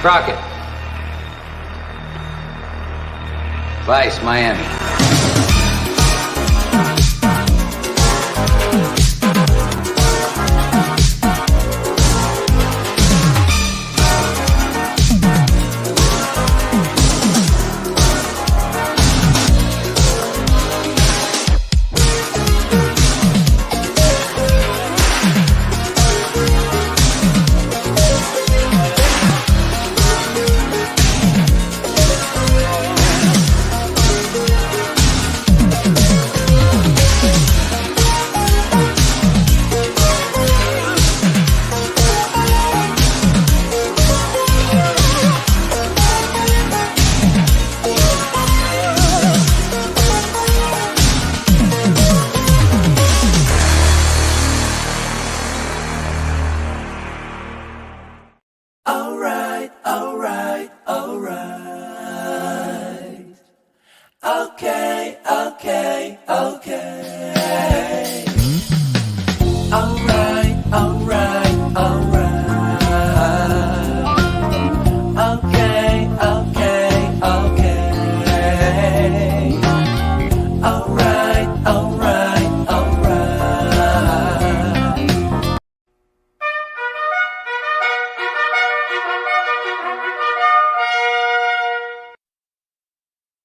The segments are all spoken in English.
Crockett. Vice, Miami.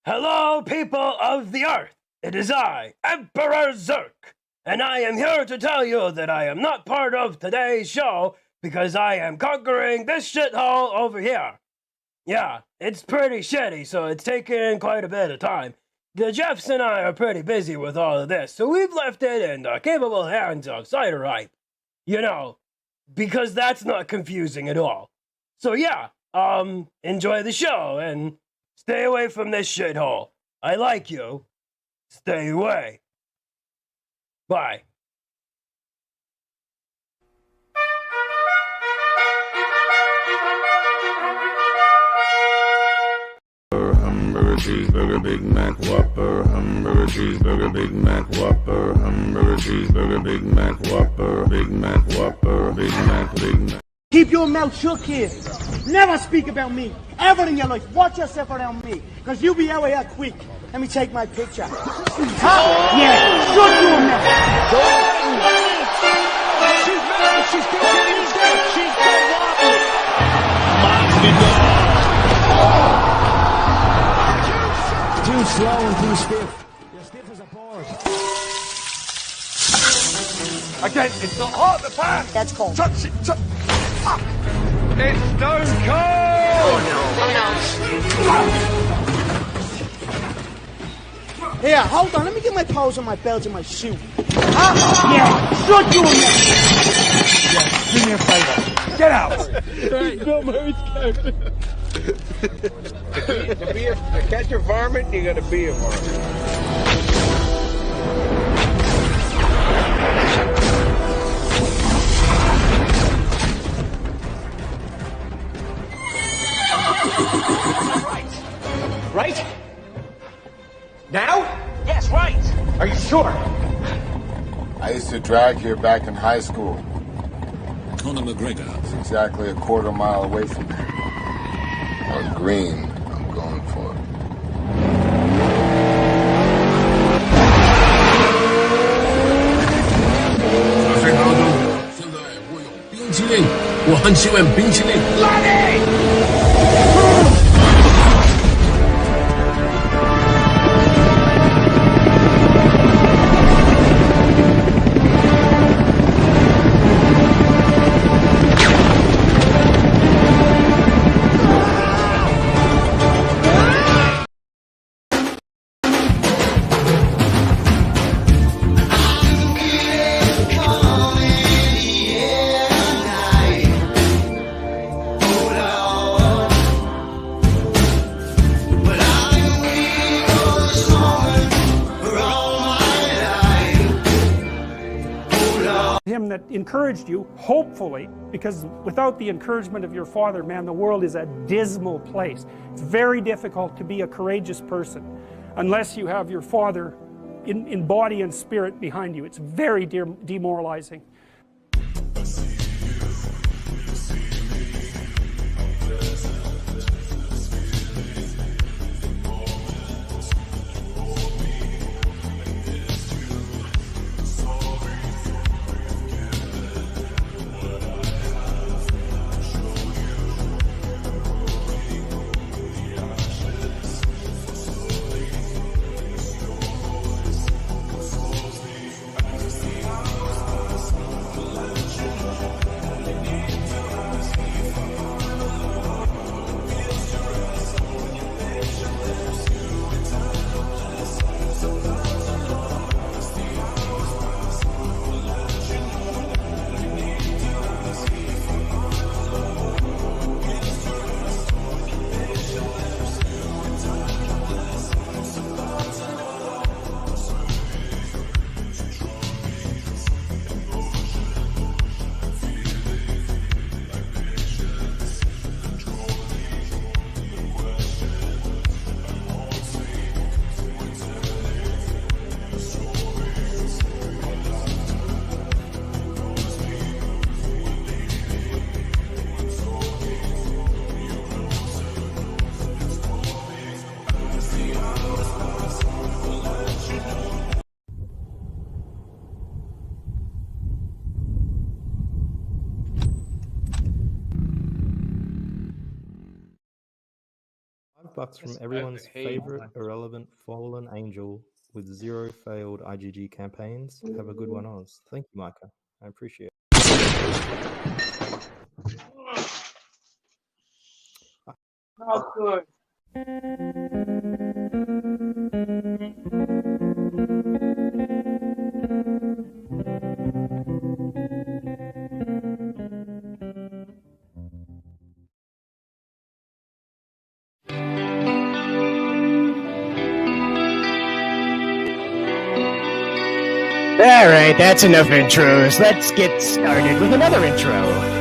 Hello, people of the Earth! It is I, Emperor Zurk, and I am here to tell you that I am not part of today's show because I am conquering this shithole over here. Yeah, it's pretty shitty, so it's taken quite a bit of time. The Jeffs and I are pretty busy with all of this, so we've left it in the capable hands of CiderTalk. You know, because that's not confusing at all. So yeah, enjoy the show, and stay away from this shithole. I like you. Stay away. Bye. Hamburger, cheeseburger, Big Mac, Whopper. Hamburger, cheeseburger, Big Mac, Whopper. Hamburger, cheeseburger, Big Mac, Whopper. Big Mac, Whopper. Big Mac, Big Mac. Keep your mouth shut, kid. Never speak about me. Ever in your life. Watch yourself around me. Because you'll be out of here quick. Let me take my picture. Huh? Yeah. Shut your mouth. She's getting dead. She's so too slow and too stiff. You're stiff as a board. Again, it's not hard to pass. That's cold. Touch it. Fuck. It's Stone Cold. Oh no. Here, hold on. Let me get my clothes and my belt and my shoe. Huh? Yeah, should you a Yeah, do me a favor. Get out. Bill Murray's character. To catch a varmint, you gotta be a varmint. Right? Now? Yes, right. Are you sure? I used to drag here back in high school. Conor McGregor. It's exactly a quarter mile away from here. On green, I'm going for it. Him that encouraged you, hopefully, because without the encouragement of your father, man, the world is a dismal place. It's very difficult to be a courageous person unless you have your father in body and spirit behind you. It's very demoralizing. $5 from everyone's favorite irrelevant fallen angel with 0 failed IGG campaigns. Have a good one, Oz. Thank you, Micah. I appreciate it. Oh, good. Alright, that's enough intros. Let's get started with another intro.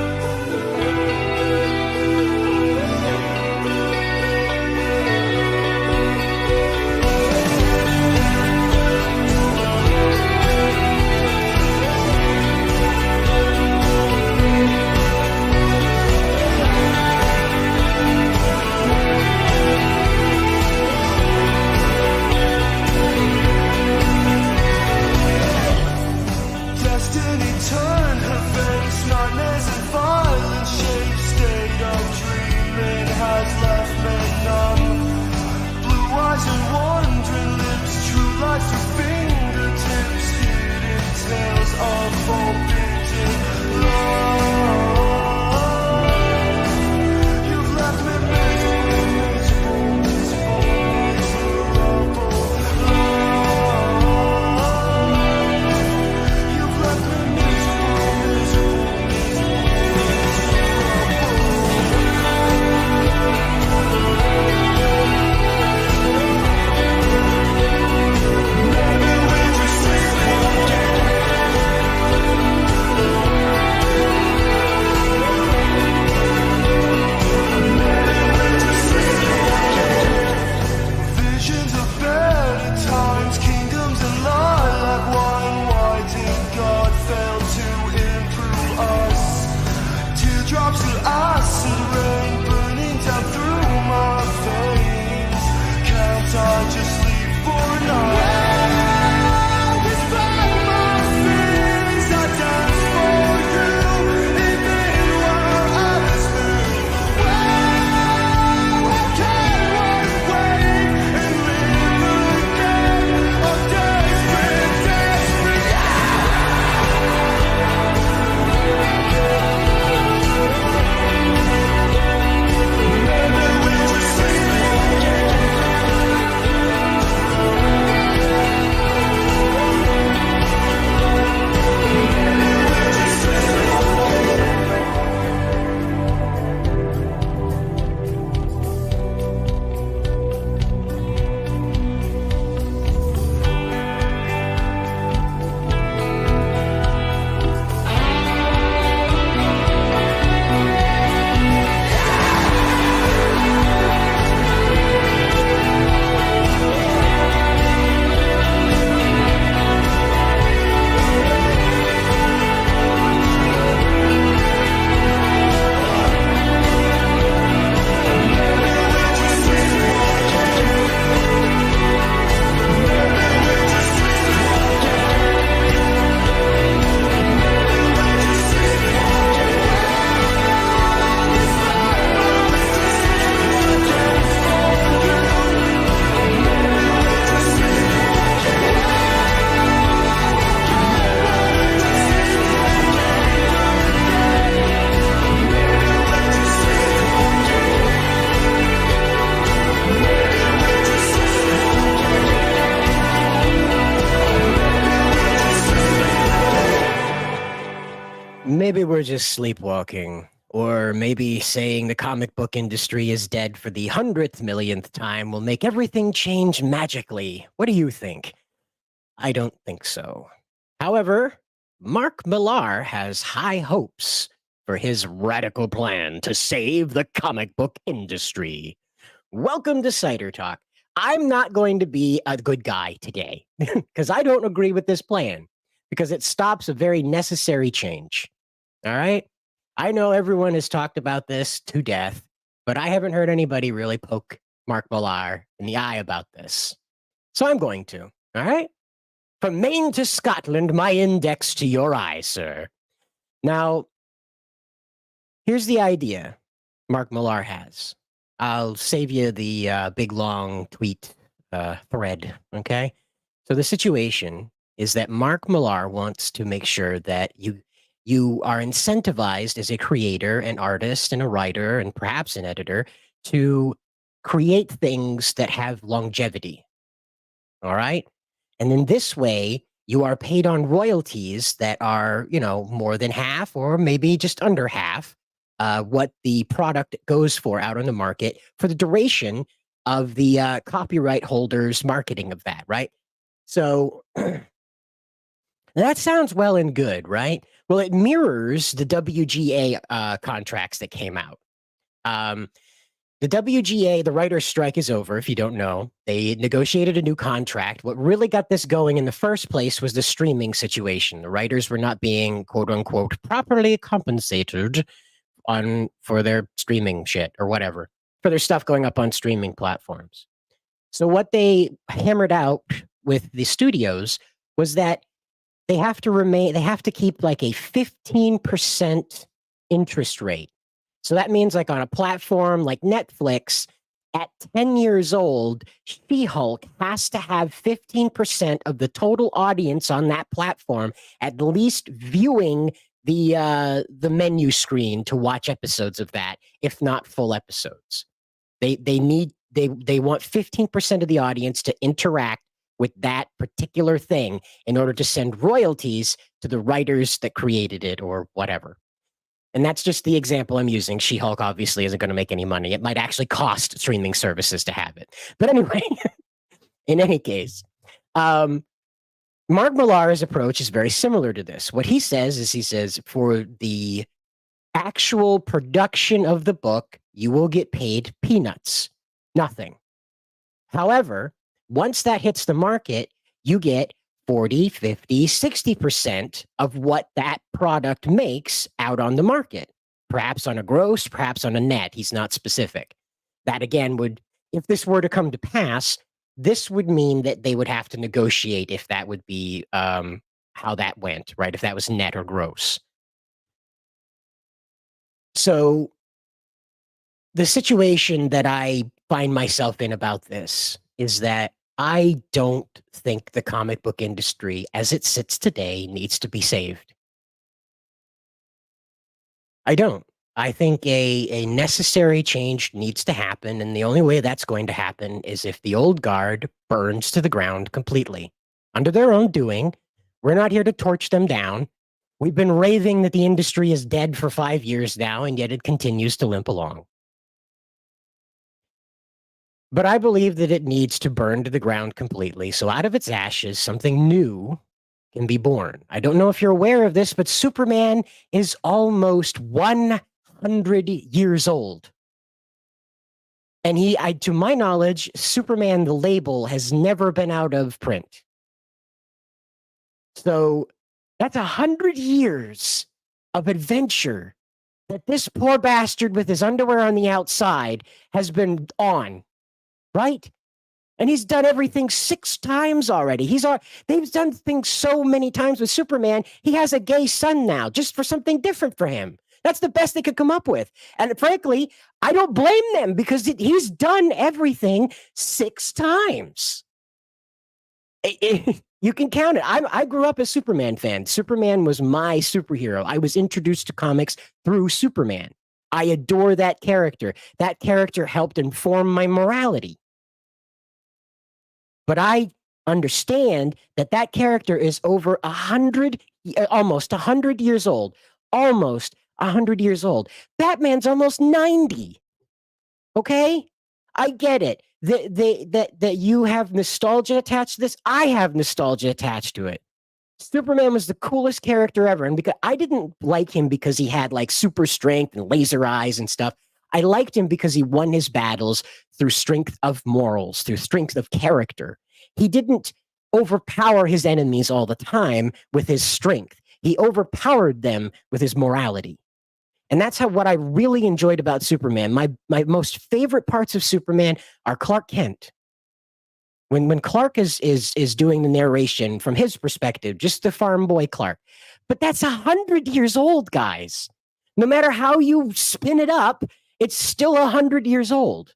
Maybe we're just sleepwalking. Or maybe saying the comic book industry is dead for the 100th millionth time will make everything change magically. What do you think? I don't think so. However, Mark Millar has high hopes for his radical plan to save the comic book industry. Welcome to CiderTalk. I'm not going to be a good guy today because I don't agree with this plan because it stops a very necessary change. All right? I know everyone has talked about this to death, but I haven't heard anybody really poke Mark Millar in the eye about this. So I'm going to. All right? From Maine to Scotland, my index to your eye, sir. Now, here's the idea Mark Millar has. I'll save you the big long tweet thread, okay? So the situation is that Mark Millar wants to make sure that you are incentivized as a creator, an artist, and a writer, and perhaps an editor to create things that have longevity. All right? And in this way, you are paid on royalties that are, more than half or maybe just under half what the product goes for out on the market for the duration of the copyright holder's marketing of that, right? So that sounds well and good, right? Well, it mirrors the WGA contracts that came out. The WGA, the writer's strike is over, if you don't know. They negotiated a new contract. What really got this going in the first place was the streaming situation. The writers were not being, quote unquote, properly compensated for their streaming shit or whatever, for their stuff going up on streaming platforms. So what they hammered out with the studios was that they have to keep like a 15% interest rate. So that means like on a platform like Netflix, at 10 years old, She-Hulk has to have 15% of the total audience on that platform at least viewing the menu screen to watch episodes of that, if not full episodes. They want 15% of the audience to interact with that particular thing in order to send royalties to the writers that created it or whatever. And that's just the example I'm using. She-Hulk obviously isn't going to make any money. It might actually cost streaming services to have it. But anyway, in any case, Mark Millar's approach is very similar to this. What he says, for the actual production of the book, you will get paid peanuts, nothing. However, once that hits the market, you get 40, 50, 60% of what that product makes out on the market. Perhaps on a gross, perhaps on a net. He's not specific. That again if this were to come to pass, this would mean that they would have to negotiate if that would be how that went, right? If that was net or gross. So the situation that I find myself in about this is that I don't think the comic book industry, as it sits today, needs to be saved. I don't. I think a necessary change needs to happen, and the only way that's going to happen is if the old guard burns to the ground completely. Under their own doing. We're not here to torch them down. We've been raving that the industry is dead for 5 years now, and yet it continues to limp along. But I believe that it needs to burn to the ground completely, so out of its ashes, something new can be born. I don't know if you're aware of this, but Superman is almost 100 years old. And to my knowledge, Superman, the label, has never been out of print. So that's 100 years of adventure that this poor bastard with his underwear on the outside has been on. Right? And he's done everything 6 times already. They've done things so many times with Superman. He has a gay son now, just for something different for him. That's the best they could come up with. And frankly, I don't blame them because he's done everything 6 times. You can count it. I grew up a Superman fan. Superman was my superhero. I was introduced to comics through Superman. I adore that character. That character helped inform my morality. But I understand that character is over almost 100 years old. almost 100 years old. Batman's almost 90. Okay? I get it. That you have nostalgia attached to this. I have nostalgia attached to it. Superman was the coolest character ever. And because I didn't like him because he had like super strength and laser eyes and stuff. I liked him because he won his battles through strength of morals, through strength of character. He didn't overpower his enemies all the time with his strength. He overpowered them with his morality. And that's what I really enjoyed about Superman. My most favorite parts of Superman are Clark Kent. When Clark is doing the narration from his perspective, just the farm boy Clark. But that's 100 years old, guys. No matter how you spin it up, it's still 100 years old.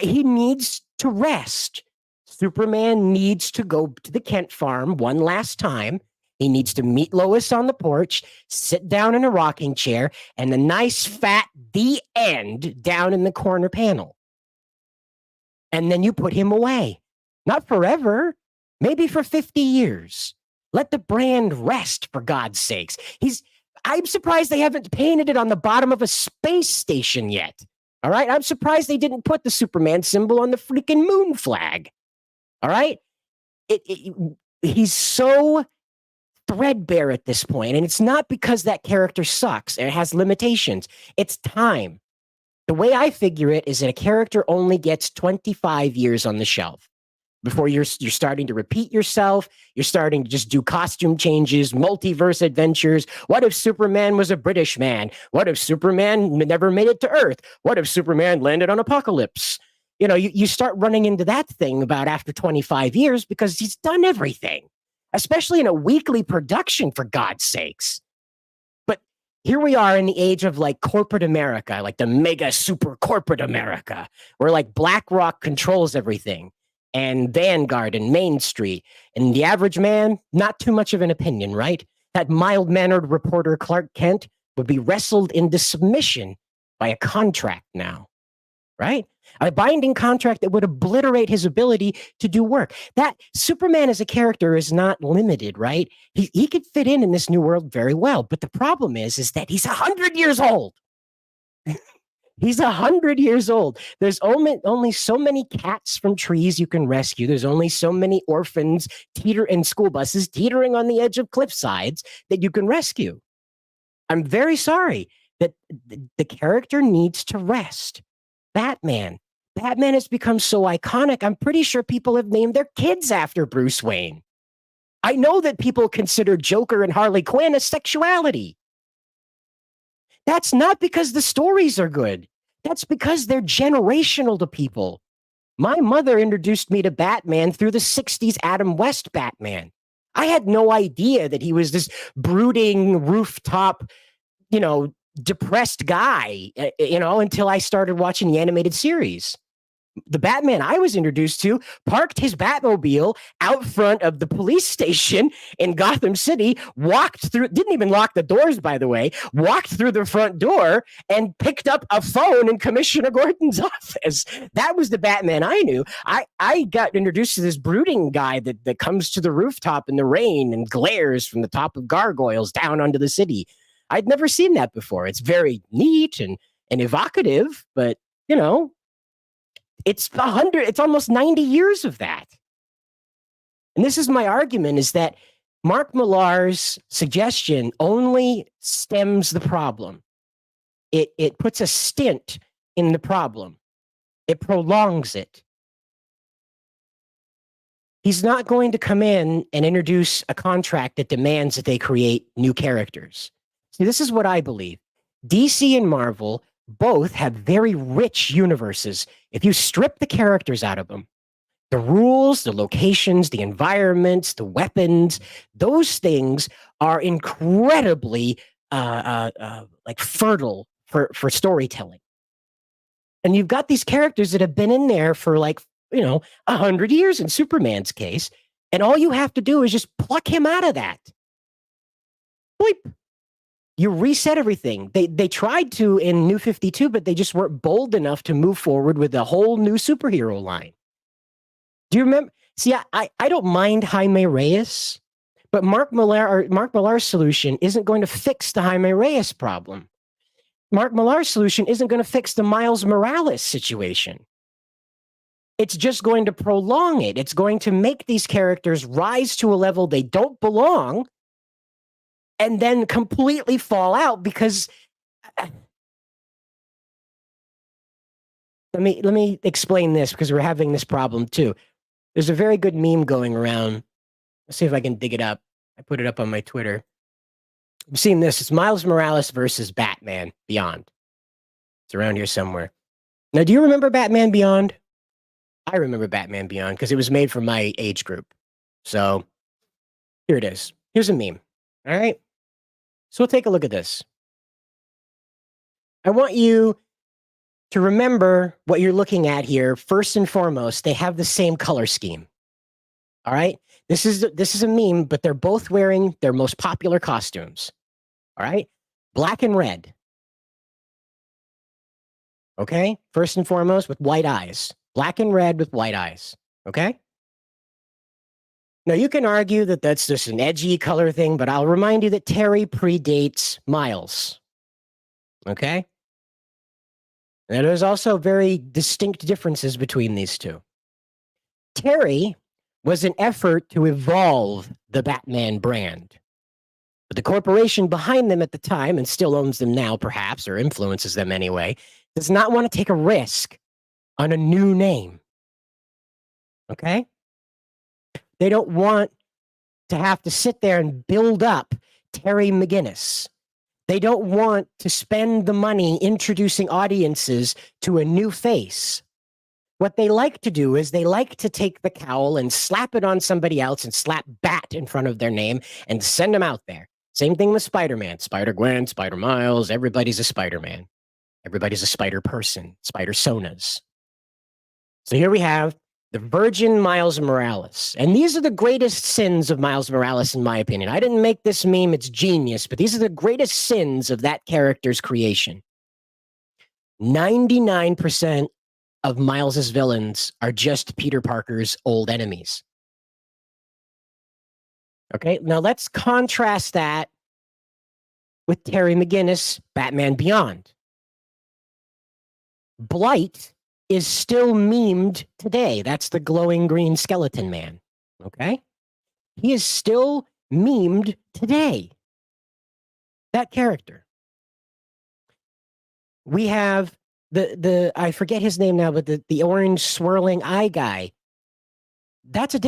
He needs to rest. Superman needs to go to the Kent farm one last time. He needs to meet Lois on the porch, sit down in a rocking chair, and a nice fat "the end" down in the corner panel. And then you put him away. Not forever, maybe for 50 years. Let the brand rest, for God's sakes. I'm surprised they haven't painted it on the bottom of a space station yet. All right? I'm surprised they didn't put the Superman symbol on the freaking moon flag. All right? He's so threadbare at this point, and it's not because that character sucks and it has limitations. It's time. The way I figure it is that a character only gets 25 years on the shelf before you're starting to repeat yourself. You're starting to just do costume changes, multiverse adventures. What if Superman was a British man? What if Superman never made it to Earth? What if Superman landed on Apokolips? You know, you start running into that thing about after 25 years because he's done everything, especially in a weekly production, for God's sakes. But here we are in the age of like corporate America, like the mega super corporate America, where like BlackRock controls everything, and Vanguard and Main Street, and the average man, not too much of an opinion, right? That mild-mannered reporter Clark Kent would be wrestled into submission by a contract now, right? A binding contract that would obliterate his ability to do work. That Superman as a character is not limited, right? He could fit in this new world very well. But the problem is that he's 100 years old. He's 100 years old. There's only so many cats from trees you can rescue. There's only so many orphans and school buses teetering on the edge of cliff sides that you can rescue. I'm very sorry that the character needs to rest. Batman has become so iconic. I'm pretty sure people have named their kids after Bruce Wayne. I know that people consider Joker and Harley Quinn a sexuality. That's not because the stories are good. That's because they're generational to people. My mother introduced me to Batman through the 60s Adam West Batman. I had no idea that he was this brooding rooftop, depressed guy, until I started watching the animated series. The Batman I was introduced to parked his Batmobile out front of the police station in Gotham City, walked through, didn't even lock the doors, by the way, walked through the front door and picked up a phone in Commissioner Gordon's office. That was the Batman I knew. I got introduced to this brooding guy that comes to the rooftop in the rain and glares from the top of gargoyles down onto the city. I'd never seen that before. It's very neat and evocative, but, it's almost 90 years of that. And this is my argument, is that Mark Millar's suggestion only stems the problem. It puts a stint in the problem. It prolongs it. He's not going to come in and introduce a contract that demands that they create new characters. See, this is what I believe. DC and Marvel both have very rich universes. If you strip the characters out of them, the rules, the locations, the environments, the weapons, those things are incredibly fertile for storytelling. And you've got these characters that have been in there for 100 years in Superman's case, and all you have to do is just pluck him out of that. Bleep. You reset everything. They tried to in New 52, but they just weren't bold enough to move forward with a whole new superhero line. Do you remember? See, I don't mind Jaime Reyes, But Mark Millar's solution isn't going to fix the Jaime Reyes problem. Mark Millar's solution isn't going to fix the Miles Morales situation. It's just going to prolong it. It's going to make these characters rise to a level they don't belong and then completely fall out because let me explain this because we're having this problem too. There's a very good meme going around. Let's see if I can dig it up. I put it up on my Twitter. I've seen this. It's Miles Morales versus Batman Beyond. It's around here somewhere. Now, do you remember Batman Beyond? I remember Batman Beyond because it was made for my age group. So here it is. Here's a meme. All right. So we'll take a look at this. I want you to remember what you're looking at here. First and foremost, they have the same color scheme. All right. This is a meme, but they're both wearing their most popular costumes. All right. Black and red. Okay. First and foremost, with white eyes. Black and red with white eyes. Okay. Now, you can argue that that's just an edgy color thing, but I'll remind you that Terry predates Miles. Okay. And there's also very distinct differences between these two. Terry was an effort to evolve the Batman brand. But the corporation behind them at the time, and still owns them now perhaps, or influences them anyway, does not want to take a risk on a new name. Okay? They don't want to have to sit there and build up Terry McGinnis. They don't want to spend the money introducing audiences to a new face. What they like to do is they like to take the cowl and slap it on somebody else and slap Bat in front of their name and send them out there. Same thing with Spider-Man. Spider-Gwen, Spider-Miles, everybody's a Spider-Man. Everybody's a Spider-Person, Spider-Sonas. So here we have the virgin Miles Morales. And these are the greatest sins of Miles Morales, in my opinion. I didn't make this meme, it's genius, but these are the greatest sins of that character's creation. 99% of Miles's villains are just Peter Parker's old enemies. Okay, now let's contrast that with Terry McGinnis, Batman Beyond. Blight is still memed today. That's the glowing green skeleton man. Okay? He is still memed today. That character. We have the I forget his name now, but the orange swirling eye guy. Those are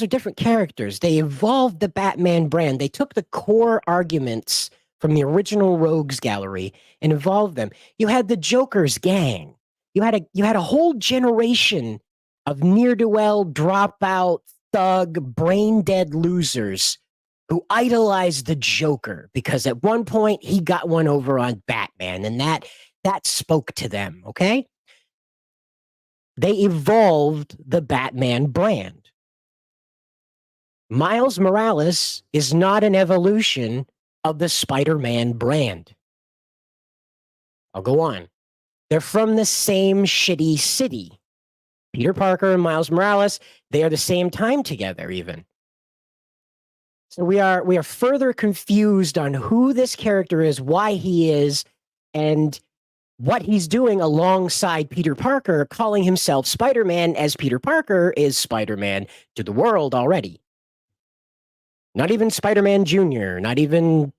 different characters. They evolved the Batman brand. They took the core arguments from the original Rogues Gallery and evolved them. You had the Joker's gang. You had a whole generation of ne'er-do-well, dropout, thug, brain-dead losers who idolized the Joker because at one point he got one over on Batman, and that spoke to them, okay? They evolved the Batman brand. Miles Morales is not an evolution of the Spider-Man brand. I'll go on. They're from the same shitty city. Peter Parker and Miles Morales, they are the same time together even. So we are further confused on who this character is, why he is, and what he's doing alongside Peter Parker, calling himself Spider-Man as Peter Parker is Spider-Man to the world already. Not even Spider-Man Jr., not even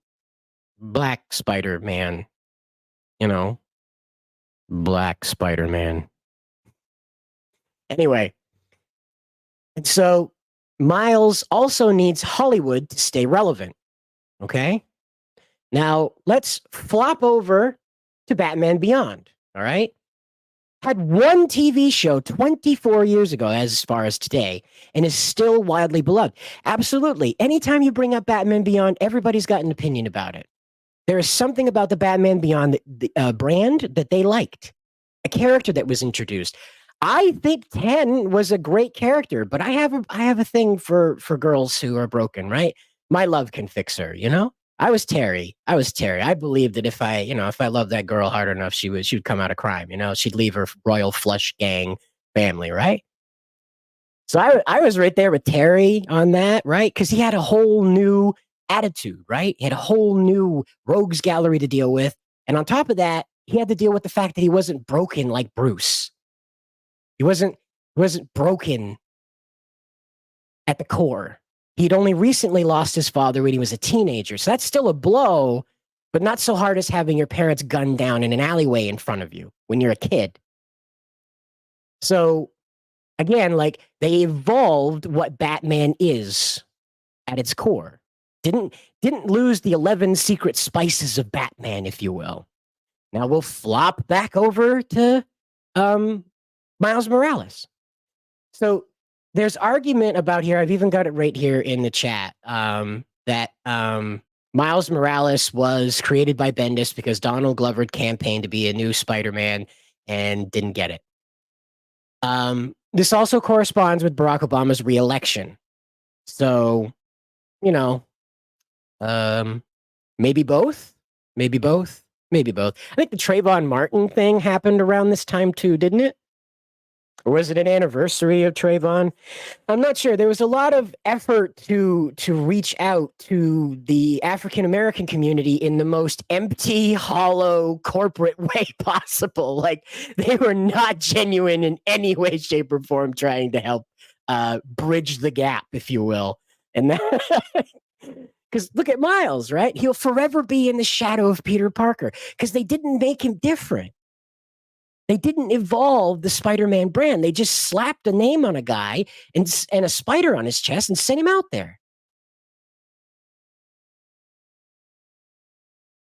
Black Spider-Man, you know, Black Spider-Man. Anyway, and so Miles also needs Hollywood to stay relevant, okay? Now, let's flop over to Batman Beyond, all right? Had one TV show 24 years ago, as far as today, and is still widely beloved. Absolutely. Anytime you bring up Batman Beyond, everybody's got an opinion about it. There is something about the Batman Beyond brand that they liked. A character that was introduced. I think 10 was a great character, but I have a thing for girls who are broken, right? My love can fix her, you know? I was Terry. I believed that if I loved that girl hard enough, she would come out of crime, you know? She'd leave her royal flush gang family, right? So I was right there with Terry on that, right? Because he had a whole new attitude, right? He had a whole new rogues gallery to deal with. And on top of that, he had to deal with the fact that he wasn't broken like Bruce. He wasn't broken at the core. He'd only recently lost his father when he was a teenager. So that's still a blow, but not so hard as having your parents gunned down in an alleyway in front of you when you're a kid. So again, like they evolved what Batman is at its core. Didn't lose the 11 secret spices of Batman, if you will. Now we'll flop back over to Miles Morales. So there's argument about here. I've even got it right here in the chat that Miles Morales was created by Bendis because Donald Glover campaigned to be a new Spider-Man and didn't get it. This also corresponds with Barack Obama's re-election. So, you know, maybe both. I think the Trayvon Martin thing happened around this time too, didn't it? Or was it an anniversary of Trayvon? I'm not sure. There was a lot of effort to reach out to the African American community in the most empty, hollow, corporate way possible. Like they were not genuine in any way, shape, or form, trying to help bridge the gap, if you will. And that, because look at Miles, right? He'll forever be in the shadow of Peter Parker because they didn't make him different. They didn't evolve the Spider-Man brand. They just slapped a name on a guy and a spider on his chest and sent him out there.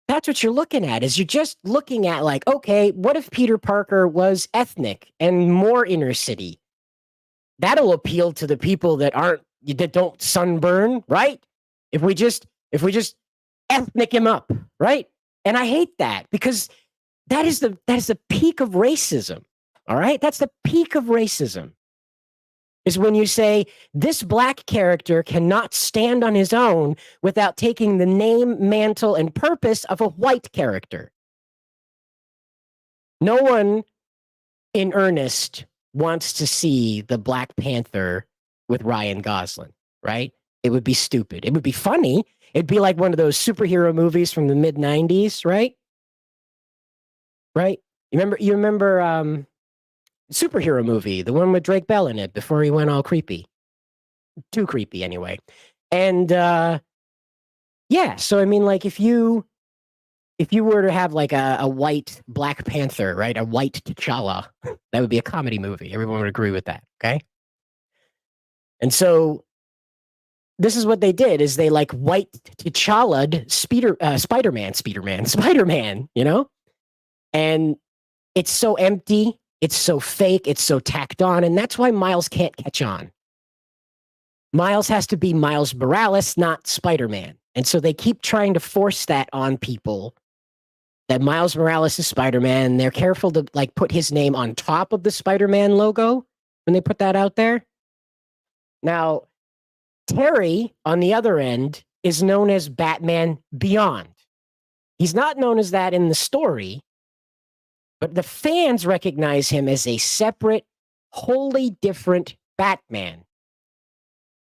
That's what you're looking at, is you're just looking at like, okay, what if Peter Parker was ethnic and more inner city? That'll appeal to the people that don't sunburn, right? If we just ethnic him up, right? And I hate that because that is the peak of racism. All right? That's the peak of racism. Is when you say this black character cannot stand on his own without taking the name, mantle, and purpose of a white character. No one in earnest wants to see the Black Panther with Ryan Gosling, right? It would be stupid. It would be funny. It'd be like one of those superhero movies from the mid-90s, right? Right? You remember superhero movie, the one with Drake Bell in it before he went all creepy. Too creepy anyway. And yeah, so I mean, like if you were to have like a white Black Panther, right? A white T'Challa, that would be a comedy movie. Everyone would agree with that, okay? And so this is what they did, is they like white T'Challa'd Spider-Man, you know? And it's so empty, it's so fake, it's so tacked on, and that's why Miles can't catch on. Miles has to be Miles Morales, not Spider-Man. And so they keep trying to force that on people, that Miles Morales is Spider-Man. They're careful to like put his name on top of the Spider-Man logo when they put that out there. Now, Terry, on the other end, is known as Batman Beyond. He's not known as that in the story, but the fans recognize him as a separate, wholly different Batman.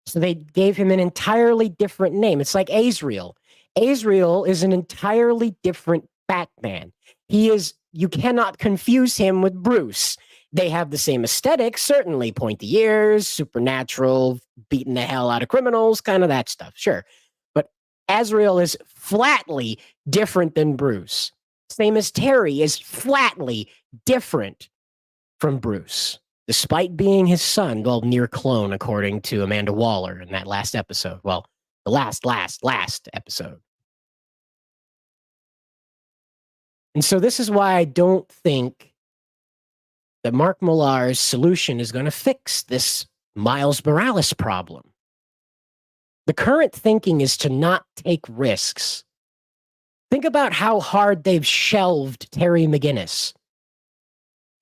So they gave him an entirely different name. It's like Azrael. Azrael is an entirely different Batman. You cannot confuse him with Bruce. They have the same aesthetic, certainly pointy ears, supernatural, beating the hell out of criminals, kind of that stuff, sure. But Azrael is flatly different than Bruce. Same as Terry is flatly different from Bruce, despite being his son, well, near clone, according to Amanda Waller in that last episode. Well, the last episode. And so this is why I don't think that Mark Millar's solution is going to fix this Miles Morales problem. The current thinking is to not take risks. Think about how hard they've shelved Terry McGinnis.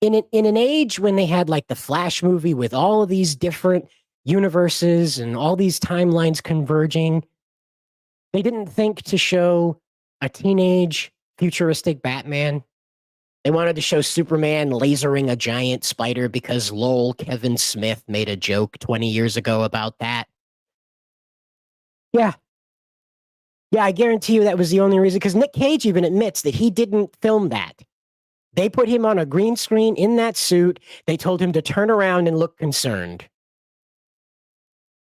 In an age when they had like the Flash movie with all of these different universes and all these timelines converging, they didn't think to show a teenage futuristic Batman They wanted to show Superman lasering a giant spider because lol, Kevin Smith made a joke 20 years ago about that. Yeah. Yeah, I guarantee you that was the only reason, because Nick Cage even admits that he didn't film that. They put him on a green screen in that suit. They told him to turn around and look concerned.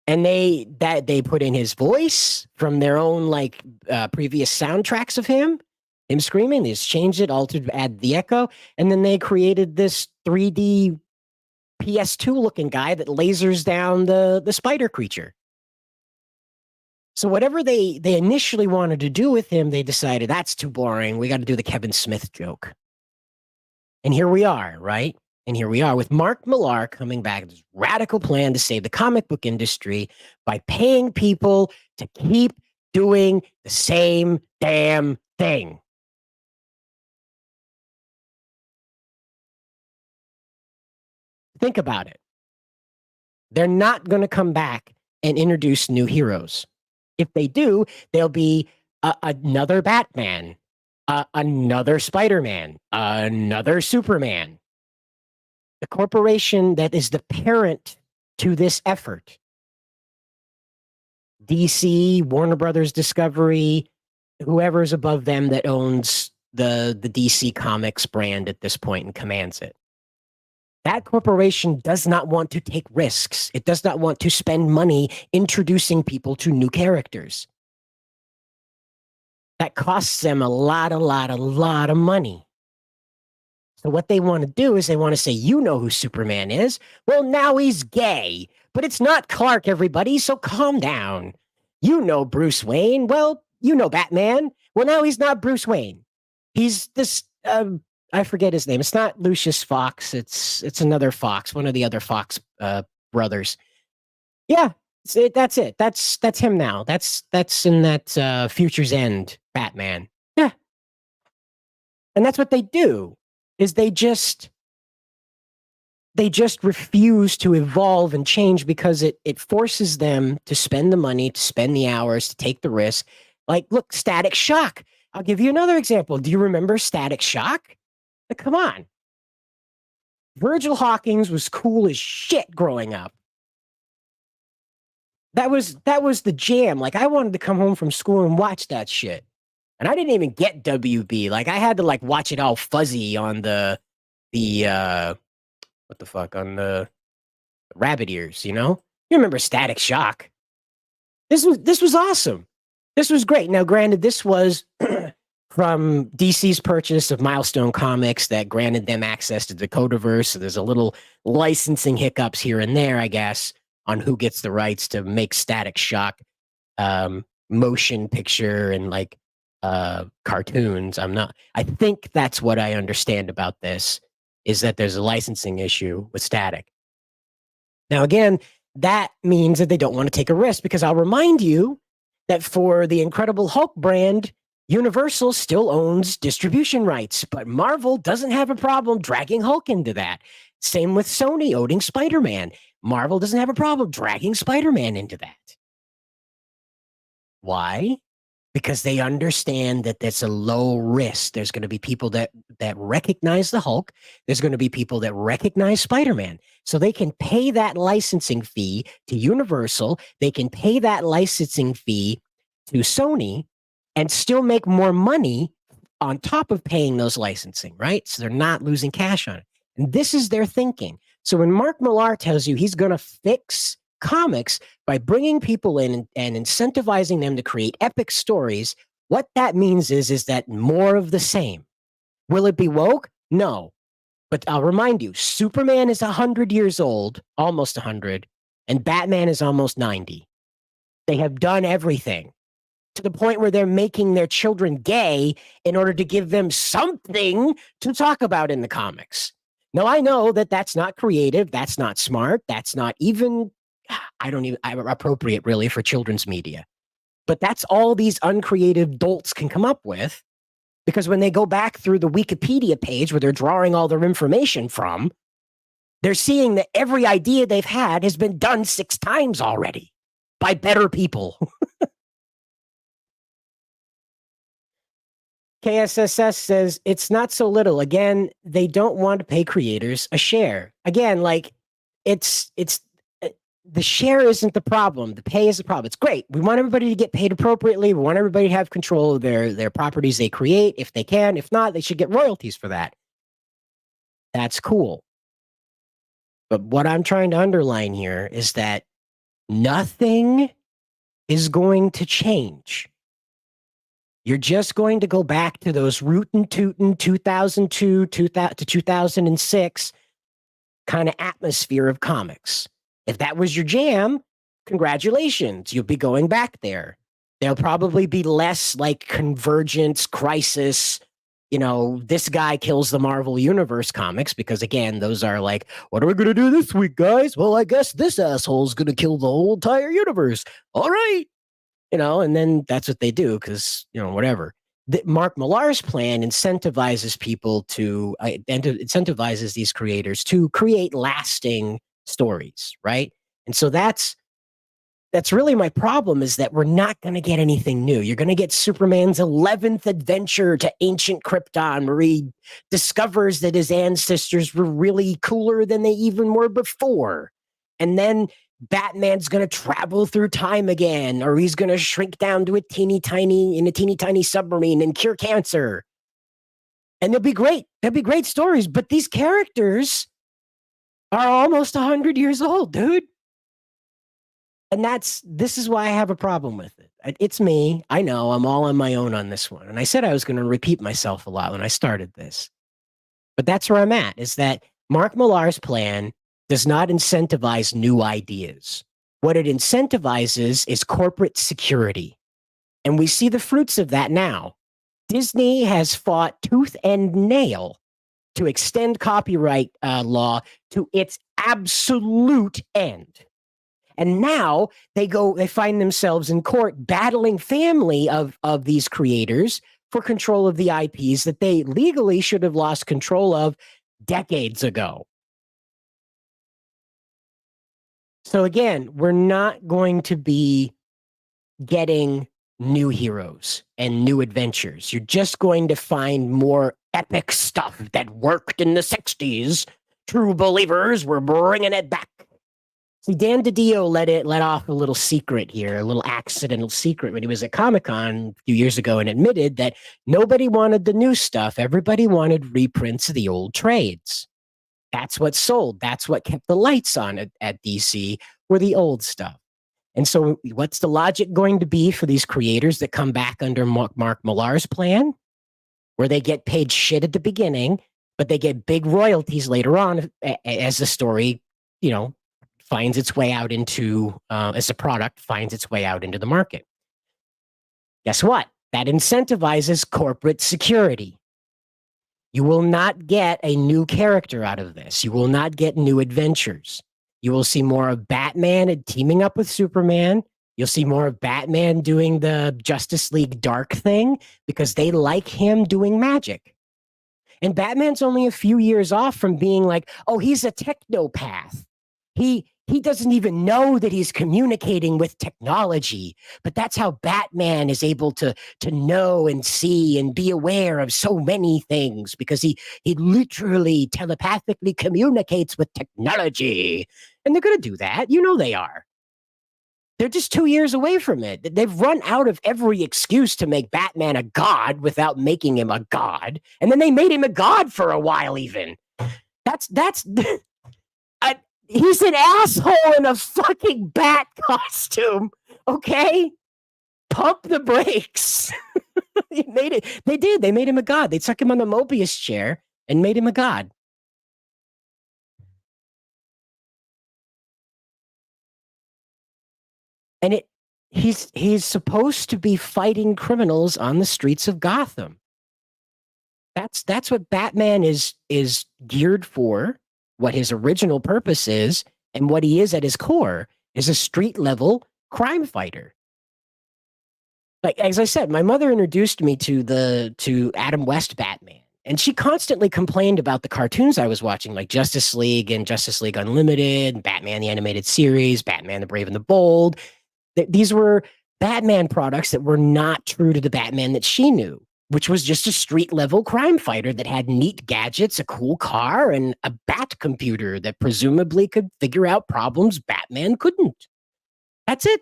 And they put in his voice from their own previous soundtracks of him screaming. They just changed it, altered, add the echo, and then they created this 3D PS2 looking guy that lasers down the spider creature. So whatever they initially wanted to do with him, they decided that's too boring. We got to do the Kevin Smith joke. And here we are, right? And here we are with Mark Millar coming back with this radical plan to save the comic book industry by paying people to keep doing the same damn thing. Think about it. They're not going to come back and introduce new heroes. If they do, there'll be another Batman, another Spider-Man, another Superman. The corporation that is the parent to this effort, DC, Warner Brothers Discovery, whoever's above them that owns the DC Comics brand at this point and commands it. That corporation does not want to take risks. It does not want to spend money introducing people to new characters. That costs them a lot of money. So what they want to do is they want to say, you know who Superman is. Well, now he's gay, but it's not Clark, everybody, so calm down. You know Bruce Wayne. Well, you know Batman. Well, now he's not Bruce Wayne. He's this... I forget his name. It's not Lucius Fox. It's another Fox, one of the other Fox brothers. Yeah, that's it. That's him now. That's in that Future's End Batman. Yeah, and that's what they do. Is they just refuse to evolve and change because it forces them to spend the money, to spend the hours, to take the risk. Like, look, Static Shock. I'll give you another example. Do you remember Static Shock? Like, come on. Virgil Hawkins was cool as shit growing up. That was the jam. Like, I wanted to come home from school and watch that shit. And I didn't even get WB. Like, I had to watch it all fuzzy on the what the fuck, on the rabbit ears, you know? You remember Static Shock. This was awesome. This was great. Now, granted, this was from DC's purchase of Milestone Comics that granted them access to the Codeverse. So there's a little licensing hiccups here and there, I guess, on who gets the rights to make Static Shock motion picture and cartoons. I think that's what I understand about this, is that there's a licensing issue with Static. Now, again, that means that they don't want to take a risk, because I'll remind you that for the Incredible Hulk brand, Universal still owns distribution rights, but Marvel doesn't have a problem dragging Hulk into that. Same with Sony owning Spider-Man. Marvel doesn't have a problem dragging Spider-Man into that. Why? Because they understand that that's a low risk. There's going to be people that recognize the Hulk. There's going to be people that recognize Spider-Man. So they can pay that licensing fee to Universal. They can pay that licensing fee to Sony and still make more money on top of paying those licensing, right? So they're not losing cash on it. And this is their thinking. So when Mark Millar tells you he's going to fix comics by bringing people in and incentivizing them to create epic stories, what that means is that more of the same. Will it be woke? No. But I'll remind you, Superman is 100 years old, almost 100, and Batman is almost 90. They have done everything, to the point where they're making their children gay in order to give them something to talk about in the comics. Now, I know that that's not creative, that's not smart, that's not even, appropriate really for children's media. But that's all these uncreative dolts can come up with, because when they go back through the Wikipedia page where they're drawing all their information from, they're seeing that every idea they've had has been done 6 times already by better people. KSSS says it's not so little. Again, they don't want to pay creators a share. Again, like it's the share isn't the problem. The pay is the problem. It's great. We want everybody to get paid appropriately. We want everybody to have control of their properties they create if they can. If not, they should get royalties for that. That's cool. But what I'm trying to underline here is that nothing is going to change. You're just going to go back to those rootin' tootin' 2002 to 2006 kind of atmosphere of comics. If that was your jam, congratulations, you'll be going back there. There'll probably be less like Convergence, Crisis, this guy kills the Marvel Universe comics, because again, those are like, what are we going to do this week, guys? Well, I guess this asshole's going to kill the whole entire universe. All right. And then that's what they do because, whatever. Mark Millar's plan incentivizes people incentivizes these creators to create lasting stories, right? And so that's really my problem, is that we're not going to get anything new. You're going to get Superman's 11th adventure to ancient Krypton, where he discovers that his ancestors were really cooler than they even were before. And then Batman's going to travel through time again, or he's going to shrink down to a teeny tiny submarine and cure cancer. And they'll be great. They'll be great stories. But these characters are almost 100 years old, dude. And this is why I have a problem with it. It's me. I know I'm all on my own on this one. And I said I was going to repeat myself a lot when I started this. But that's where I'm at, is that Mark Millar's plan does not incentivize new ideas. What it incentivizes is corporate security. And we see the fruits of that now. Disney has fought tooth and nail to extend copyright law to its absolute end. And now they find themselves in court battling family of these creators for control of the IPs that they legally should have lost control of decades ago. So again, we're not going to be getting new heroes and new adventures. You're just going to find more epic stuff that worked in the 60s. True believers, we're bringing it back. See, Dan DiDio let off a little secret here, a little accidental secret when he was at Comic-Con a few years ago, and admitted that nobody wanted the new stuff. Everybody wanted reprints of the old trades. That's what sold. That's what kept the lights on at DC, were the old stuff. And so what's the logic going to be for these creators that come back under Mark Millar's plan, where they get paid shit at the beginning, but they get big royalties later on as the story, finds its way out into, as the product finds its way out into the market? Guess what? That incentivizes corporate security. You will not get a new character out of this. You will not get new adventures. You will see more of Batman teaming up with Superman. You'll see more of Batman doing the Justice League Dark thing because they like him doing magic. And Batman's only a few years off from being like, oh, he's a technopath. He doesn't even know that he's communicating with technology, but that's how Batman is able to know and see and be aware of so many things, because he literally telepathically communicates with technology. And they're going to do that. They are. They're just 2 years away from it. They've run out of every excuse to make Batman a god without making him a god. And then they made him a god for a while even. He's an asshole in a fucking bat costume, okay? Pump the brakes. They did. They made him a god. They stuck him on the Mobius chair and made him a god. And he's supposed to be fighting criminals on the streets of Gotham. That's what Batman is geared for. What his original purpose is, and what he is at his core, is a street level crime fighter. Like, as I said, my mother introduced me to Adam West Batman, and she constantly complained about the cartoons I was watching, like Justice League and Justice League Unlimited, Batman the Animated Series, Batman the Brave and the Bold. These were Batman products that were not true to the Batman that she knew. which was just a street level crime fighter that had neat gadgets, a cool car, and a bat computer that presumably could figure out problems Batman couldn't. That's it.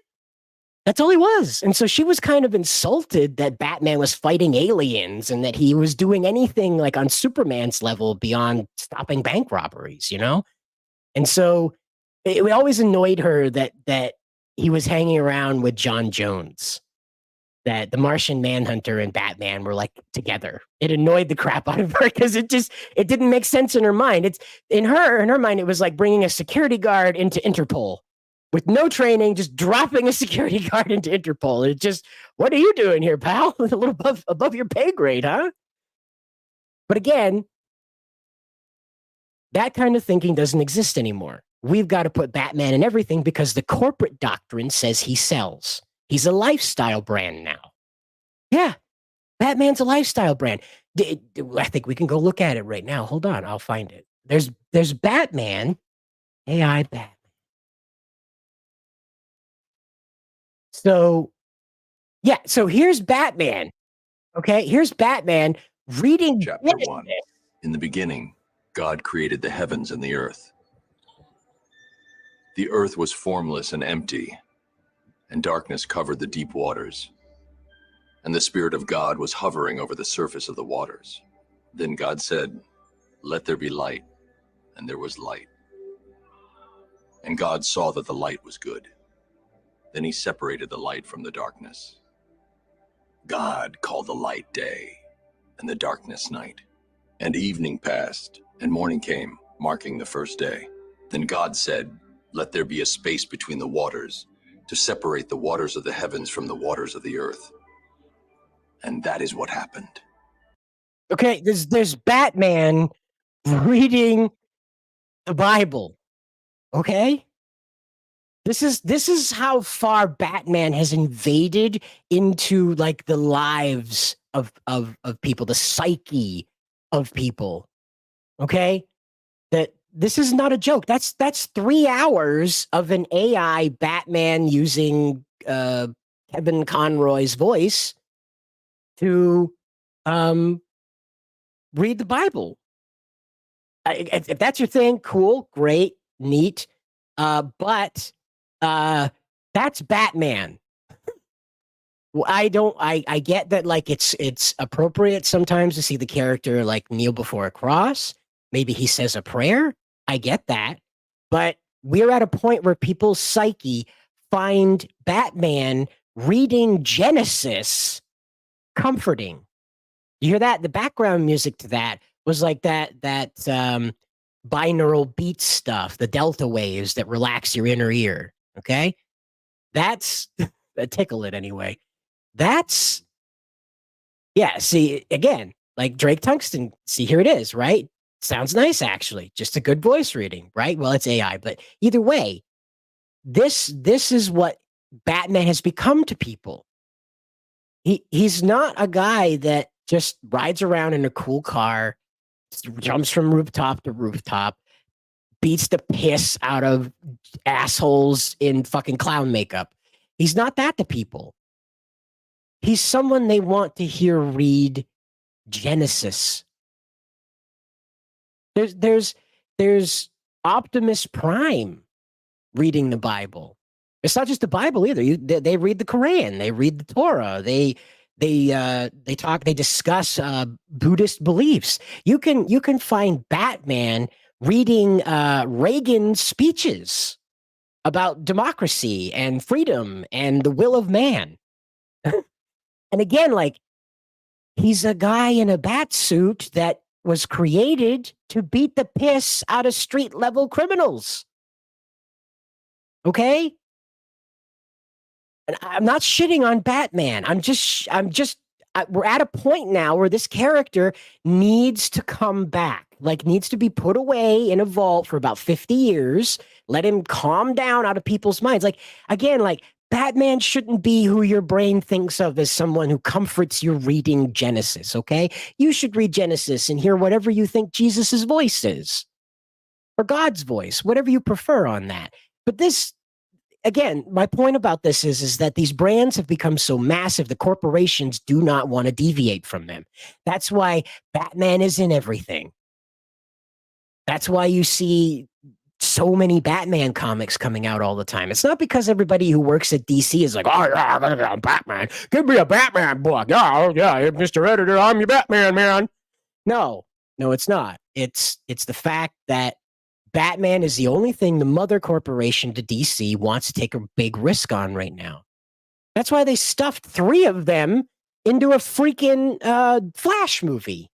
That's all he was. And so she was kind of insulted that Batman was fighting aliens and that he was doing anything like on Superman's level beyond stopping bank robberies, you know? And so it always annoyed her that he was hanging around with John Jones, that the Martian Manhunter and Batman were like together. It annoyed the crap out of her because it didn't make sense in her mind. It's in her mind, it was like bringing a security guard into Interpol with no training, just dropping a security guard into Interpol. It just, what are you doing here, pal? A little above your pay grade, huh? But again, that kind of thinking doesn't exist anymore. We've got to put Batman in everything because the corporate doctrine says he sells. He's a lifestyle brand now. Yeah, Batman's a lifestyle brand. I think we can go look at it right now. Hold on, I'll find it. There's Batman, AI Batman. So, yeah, so here's Batman. Okay, here's Batman reading Chapter 1. In the beginning, God created the heavens and the earth. The earth was formless and empty, and darkness covered the deep waters. And the Spirit of God was hovering over the surface of the waters. Then God said, "Let there be light," and there was light. And God saw that the light was good. Then he separated the light from the darkness. God called the light day, and the darkness night. And evening passed, and morning came, marking the first day. Then God said, "Let there be a space between the waters, to separate the waters of the heavens from the waters of the earth." And that is what happened. Okay, there's Batman reading the Bible. Okay? This is how far Batman has invaded into like the lives of people, the psyche of people. Okay? That this is not a joke. That's 3 hours of an AI Batman using Kevin Conroy's voice to read the Bible. If that's your thing, cool, great, neat. But that's Batman. I get that like it's appropriate sometimes to see the character like kneel before a cross. Maybe he says a prayer. I get that. But we're at a point where people's psyche find Batman reading Genesis comforting. You hear that? The background music to that was like that binaural beat stuff, the delta waves that relax your inner ear. Okay? That's tickle it anyway. That's see, again, like Drake Tungsten, see, here it is, right? Sounds nice, actually. Just a good voice reading, right? Well, it's AI, but either way, this is what Batman has become to people. He's not a guy that just rides around in a cool car, jumps from rooftop to rooftop, beats the piss out of assholes in fucking clown makeup. He's not that to people. He's someone they want to hear read Genesis. There's Optimus Prime reading the Bible. It's not just the Bible either. They read the Quran. They read the Torah. They discuss Buddhist beliefs. You can find Batman reading Reagan's speeches about democracy and freedom and the will of man. And again, like, he's a guy in a bat suit that was created to beat the piss out of street level criminals. Okay? And I'm not shitting on Batman. We're at a point now where this character needs to come back, like needs to be put away in a vault for about 50 years. Let him calm down out of people's minds. Like, again, like, Batman shouldn't be who your brain thinks of as someone who comforts you reading Genesis, okay? You should read Genesis and hear whatever you think Jesus's voice is. Or God's voice, whatever you prefer on that. But this, again, my point about this is that these brands have become so massive, the corporations do not want to deviate from them. That's why Batman is in everything. That's why you see so many Batman comics coming out all the time. It's not because everybody who works at DC is like, oh, yeah, I'm Batman. Give me a Batman book. Yeah, Mr. Editor, I'm your Batman, man. No, it's not. It's the fact that Batman is the only thing the mother corporation to DC wants to take a big risk on right now. That's why they stuffed 3 of them into a freaking Flash movie.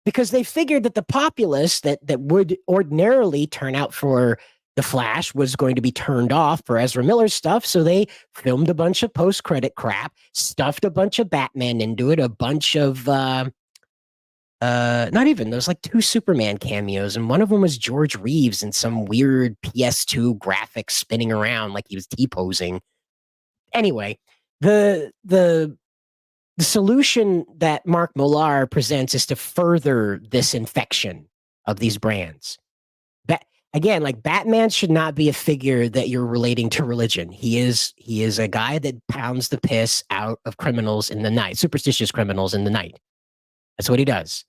Because they figured that the populace that would ordinarily turn out for the Flash was going to be turned off for Ezra Miller's stuff. So they filmed a bunch of post-credit crap, stuffed a bunch of Batman into it, a bunch of not even, there's like 2 Superman cameos, and one of them was George Reeves in some weird PS2 graphics spinning around like he was T-posing. Anyway, the solution that Mark Millar presents is to further this infection of these brands. Again, like Batman should not be a figure that you're relating to religion. He is a guy that pounds the piss out of criminals in the night, superstitious criminals in the night. That's what he does.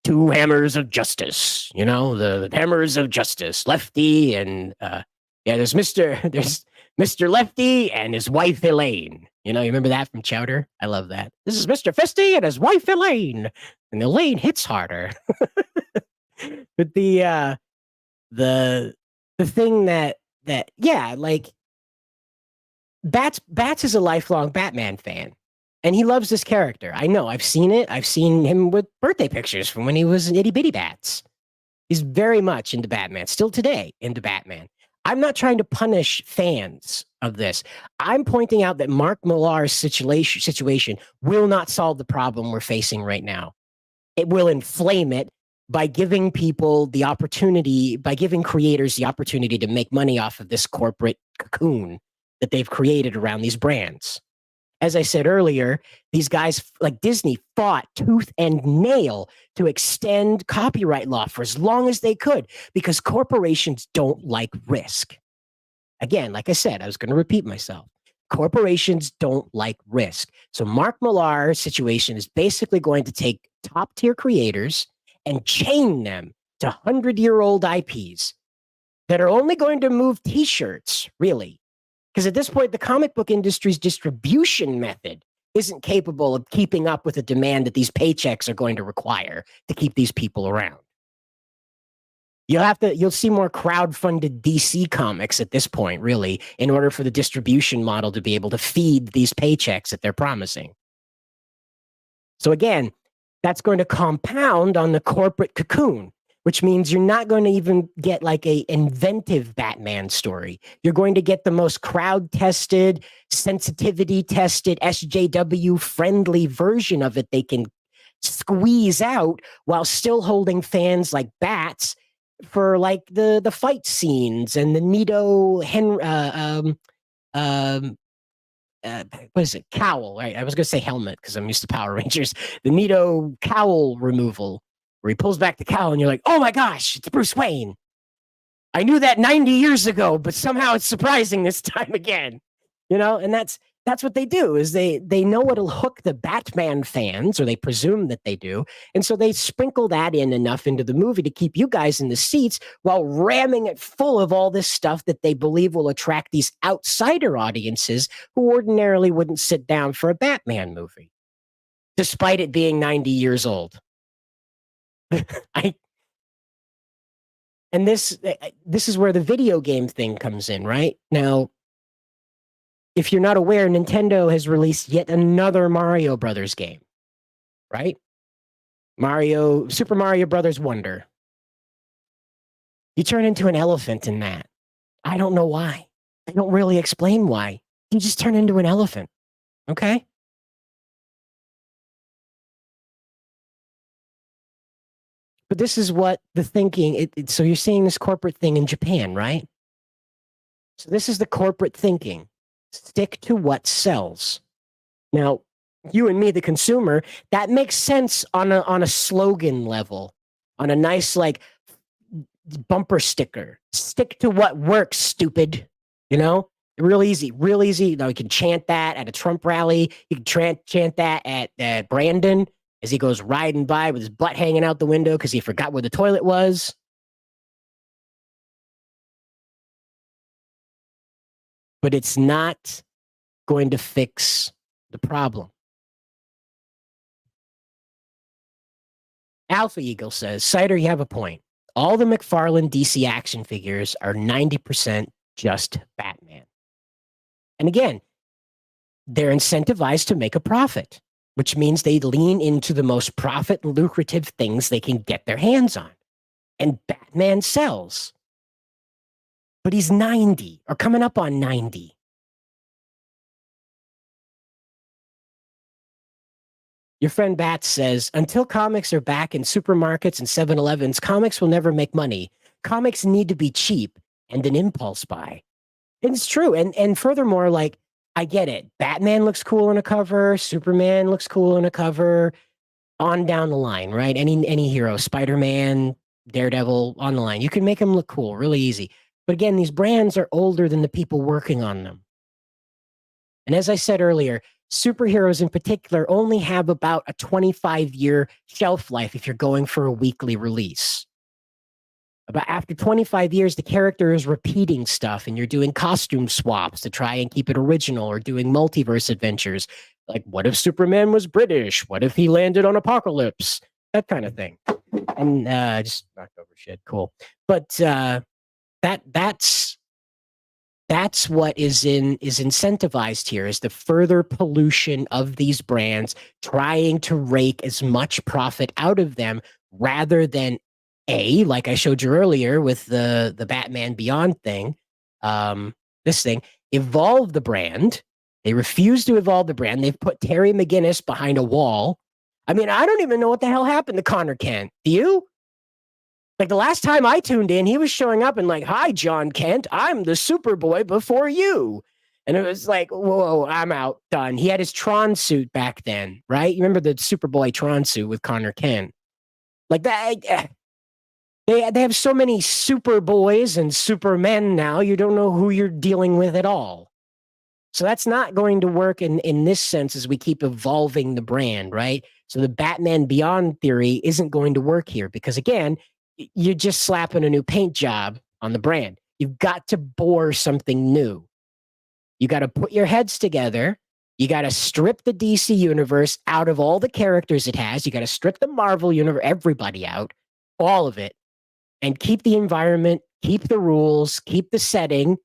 2 hammers of justice, the hammers of justice, Lefty and there's Mr. Lefty and his wife Elaine. You remember that from Chowder? I love that. This is Mr. Fisty and his wife Elaine, and Elaine hits harder. But the thing that like Bats is a lifelong Batman fan, and he loves this character. I know. I've seen it. I've seen him with birthday pictures from when he was an itty bitty Bats. He's very much into Batman, still today into Batman. I'm not trying to punish fans of this. I'm pointing out that Mark Millar's situation will not solve the problem we're facing right now. It will inflame it by giving people the opportunity, by giving creators the opportunity to make money off of this corporate cocoon that they've created around these brands. As I said earlier, these guys like Disney fought tooth and nail to extend copyright law for as long as they could because corporations don't like risk. Again, like I said, I was going to repeat myself. Corporations don't like risk. So Mark Millar's situation is basically going to take top-tier creators and chain them to 100-year-old IPs that are only going to move T-shirts, really. Because at this point, the comic book industry's distribution method isn't capable of keeping up with the demand that these paychecks are going to require to keep these people around. You'll see more crowd-funded DC comics at this point, really, in order for the distribution model to be able to feed these paychecks that they're promising. So again, that's going to compound on the corporate cocoon, which means you're not going to even get like a inventive Batman story. You're going to get the most crowd-tested, sensitivity-tested, SJW-friendly version of it they can squeeze out while still holding fans like Bats for like the fight scenes and the Nito what is it? Cowl, right? I was going to say helmet because I'm used to Power Rangers. The Nito cowl removal, where he pulls back the cowl and you're like, oh my gosh, it's Bruce Wayne. I knew that 90 years ago, but somehow it's surprising this time again. And that's what they do, is they know what'll hook the Batman fans, or they presume that they do. And so they sprinkle that in enough into the movie to keep you guys in the seats while ramming it full of all this stuff that they believe will attract these outsider audiences who ordinarily wouldn't sit down for a Batman movie, despite it being 90 years old. And this is where the video game thing comes in, right? Now, if you're not aware, Nintendo has released yet another Mario Brothers game, right? Super Mario Brothers Wonder. You turn into an elephant in that. I don't know why. They don't really explain why. You just turn into an elephant, okay? But this is what the thinking, so you're seeing this corporate thing in Japan, right? So this is the corporate thinking. Stick to what sells. Now, you and me, the consumer, that makes sense on a slogan level, on a nice like bumper sticker. Stick to what works, stupid. You know, real easy, real easy. You know, you can chant that at a Trump rally. You can chant that at Brandon as he goes riding by with his butt hanging out the window because he forgot where the toilet was. But it's not going to fix the problem. Alpha Eagle says, Cider, you have a point. All the McFarlane DC action figures are 90% just Batman. And again, they're incentivized to make a profit, which means they lean into the most profit lucrative things they can get their hands on. And Batman sells. But he's 90 or coming up on 90. Your friend Bats says, until comics are back in supermarkets and 7-Elevens, comics will never make money. Comics need to be cheap and an impulse buy. And it's true. And furthermore, like, I get it. Batman looks cool on a cover. Superman looks cool on a cover. On down the line, right? Any hero, Spider-Man, Daredevil, on the line. You can make them look cool, really easy. But again, these brands are older than the people working on them. And as I said earlier, superheroes in particular only have about a 25-year shelf life if you're going for a weekly release. About after 25 years, the character is repeating stuff and you're doing costume swaps to try and keep it original or doing multiverse adventures. Like, what if Superman was British? What if he landed on Apocalypse? That kind of thing. And just knocked over shit. Cool. But that's what is incentivized here, is the further pollution of these brands, trying to rake as much profit out of them rather than like I showed you earlier with the Batman Beyond thing, this thing, evolve the brand. They refuse to evolve the brand. They've put Terry McGinnis behind a wall. I mean, I don't even know what the hell happened to Connor Kent. Do you? Like, the last time I tuned in, he was showing up and like, hi, John Kent, I'm the Superboy before you. And it was like, whoa, I'm out, done. He had his Tron suit back then, right? You remember the Superboy Tron suit with Connor Kent? Like that. They have so many Superboys and Supermen now, you don't know who you're dealing with at all. So that's not going to work in this sense as we keep evolving the brand, right? So the Batman Beyond theory isn't going to work here because, again, you're just slapping a new paint job on the brand. You've got to bore something new. You got to put your heads together. You got to strip the DC universe out of all the characters it has. You got to strip the Marvel universe, everybody out, all of it, and keep the environment, keep the rules, keep the setting,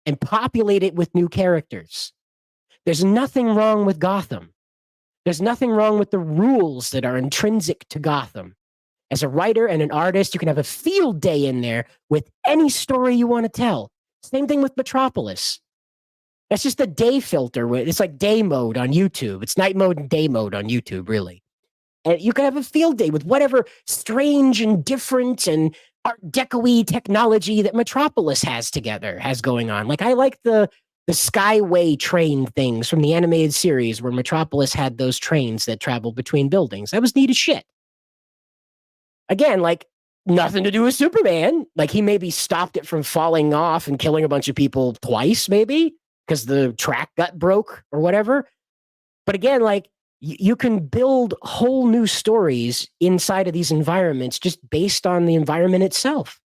and populate it with new characters. There's nothing wrong with Gotham. There's nothing wrong with the rules that are intrinsic to Gotham. As a writer and an artist, you can have a field day in there with any story you want to tell. Same thing with Metropolis. That's just a day filter. It's like day mode on YouTube. It's night mode and day mode on YouTube, really. And you can have a field day with whatever strange and different and Art Deco-y technology that Metropolis has going on. Like, I like the Skyway train things from the animated series where Metropolis had those trains that traveled between buildings. That was neat as shit. Again, like, nothing to do with Superman. Like, he maybe stopped it from falling off and killing a bunch of people twice, maybe, because the track got broke or whatever. But again, like, you can build whole new stories inside of these environments just based on the environment itself.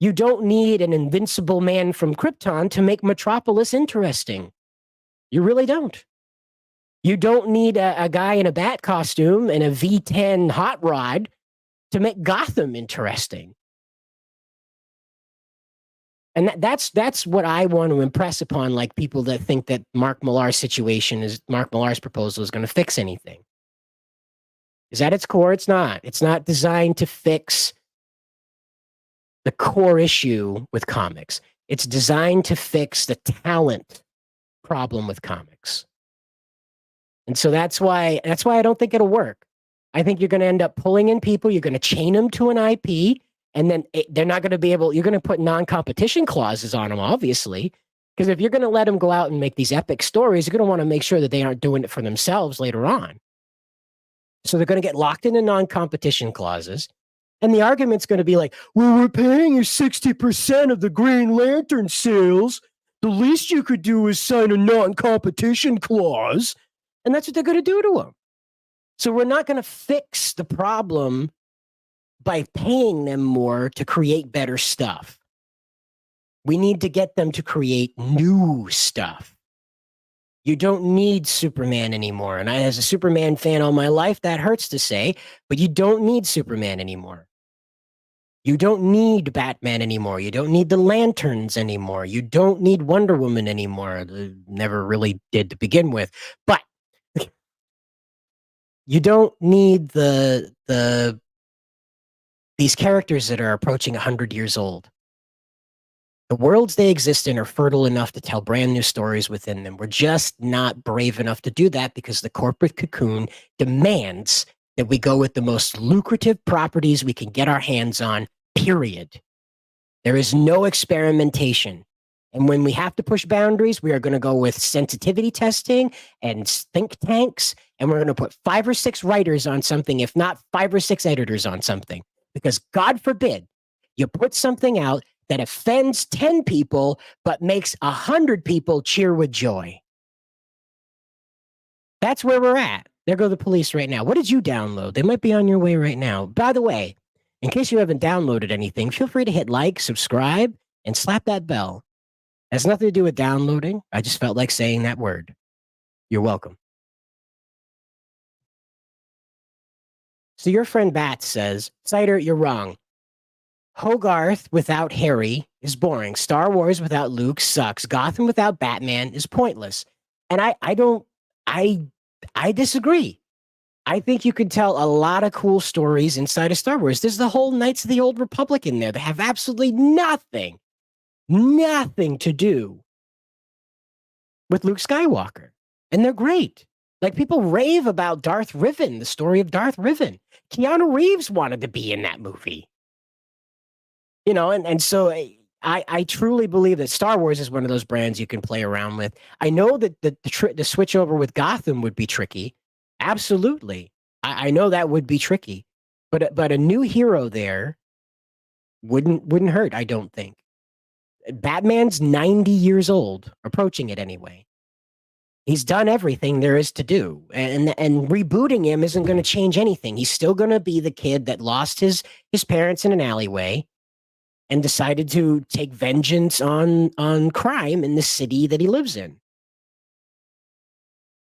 You don't need an invincible man from Krypton to make Metropolis interesting. You really don't. You don't need a guy in a bat costume and a V10 hot rod to make Gotham interesting. And that's what I want to impress upon, like, people that think that Mark Millar's proposal is going to fix anything. Is at its core, it's not. It's not designed to fix the core issue with comics. It's designed to fix the talent problem with comics. And so that's why I don't think it'll work. I think you're going to end up pulling in people, you're going to chain them to an IP, and then they're not going to be able, you're going to put non-competition clauses on them, obviously, because if you're going to let them go out and make these epic stories, you're going to want to make sure that they aren't doing it for themselves later on. So they're going to get locked into non-competition clauses. And the argument's going to be like, well, we're paying you 60% of the Green Lantern sales. The least you could do is sign a non-competition clause. And that's what they're going to do to them. So we're not going to fix the problem by paying them more to create better stuff. We need to get them to create new stuff. You don't need Superman anymore. And as a Superman fan all my life, that hurts to say, but you don't need Superman anymore. You don't need Batman anymore. You don't need the Lanterns anymore. You don't need Wonder Woman anymore. Never really did to begin with. But you don't need these characters that are approaching 100 years old. The worlds they exist in are fertile enough to tell brand new stories within them. We're just not brave enough to do that because the corporate cocoon demands that we go with the most lucrative properties we can get our hands on, period. There is no experimentation. And when we have to push boundaries, we are going to go with sensitivity testing and think tanks, and we're going to put 5 or 6 writers on something, if not 5 or 6 editors on something. Because God forbid you put something out that offends 10 people but makes 100 people cheer with joy. That's where we're at. There go the police right now. What did you download? They might be on your way right now. By the way, in case you haven't downloaded anything, feel free to hit like, subscribe, and slap that bell. It has nothing to do with downloading. I just felt like saying that word. You're welcome. So your friend Bat says, Cider, you're wrong. Hogarth without Harry is boring. Star Wars without Luke sucks. Gotham without Batman is pointless. And I disagree. I think you could tell a lot of cool stories inside of Star Wars. There's the whole Knights of the Old Republic in there that have absolutely nothing to do with Luke Skywalker. And they're great. Like, people rave about Darth Revan, the story of Darth Revan. Keanu Reeves wanted to be in that movie. You know, and so I truly believe that Star Wars is one of those brands you can play around with. I know that the switch over with Gotham would be tricky. Absolutely. I know that would be tricky. But a new hero there wouldn't hurt, I don't think. Batman's 90 years old, approaching it anyway. He's done everything there is to do. And rebooting him isn't going to change anything. He's still going to be the kid that lost his parents in an alleyway and decided to take vengeance on crime in the city that he lives in.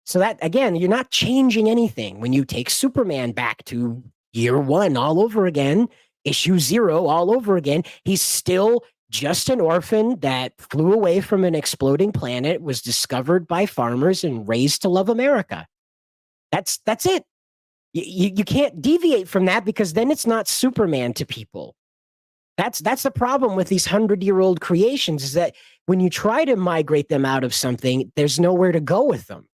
So that, again, you're not changing anything when you take Superman back to year 1 all over again, issue 0 all over again. He's still just an orphan that flew away from an exploding planet, was discovered by farmers and raised to love America. That's it. You can't deviate from that, because then it's not Superman to people. That's the problem with these 100-year-old creations, is that when you try to migrate them out of something, there's nowhere to go with them.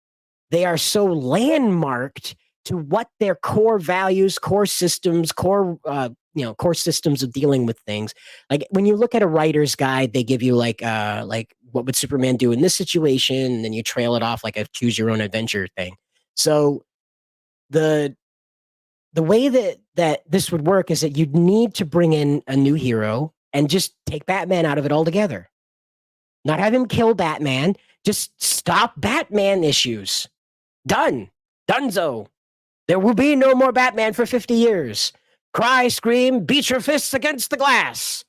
They are so landmarked to what their core values, core systems, core systems of dealing with things. Like, when you look at a writer's guide, they give you like what would Superman do in this situation, and then you trail it off like a choose your own adventure thing. So the way that this would work is that you'd need to bring in a new hero and just take Batman out of it altogether. Not have him kill Batman, just stop Batman issues. Done. Dunzo. There will be no more Batman for 50 years. Cry, scream, beat your fists against the glass.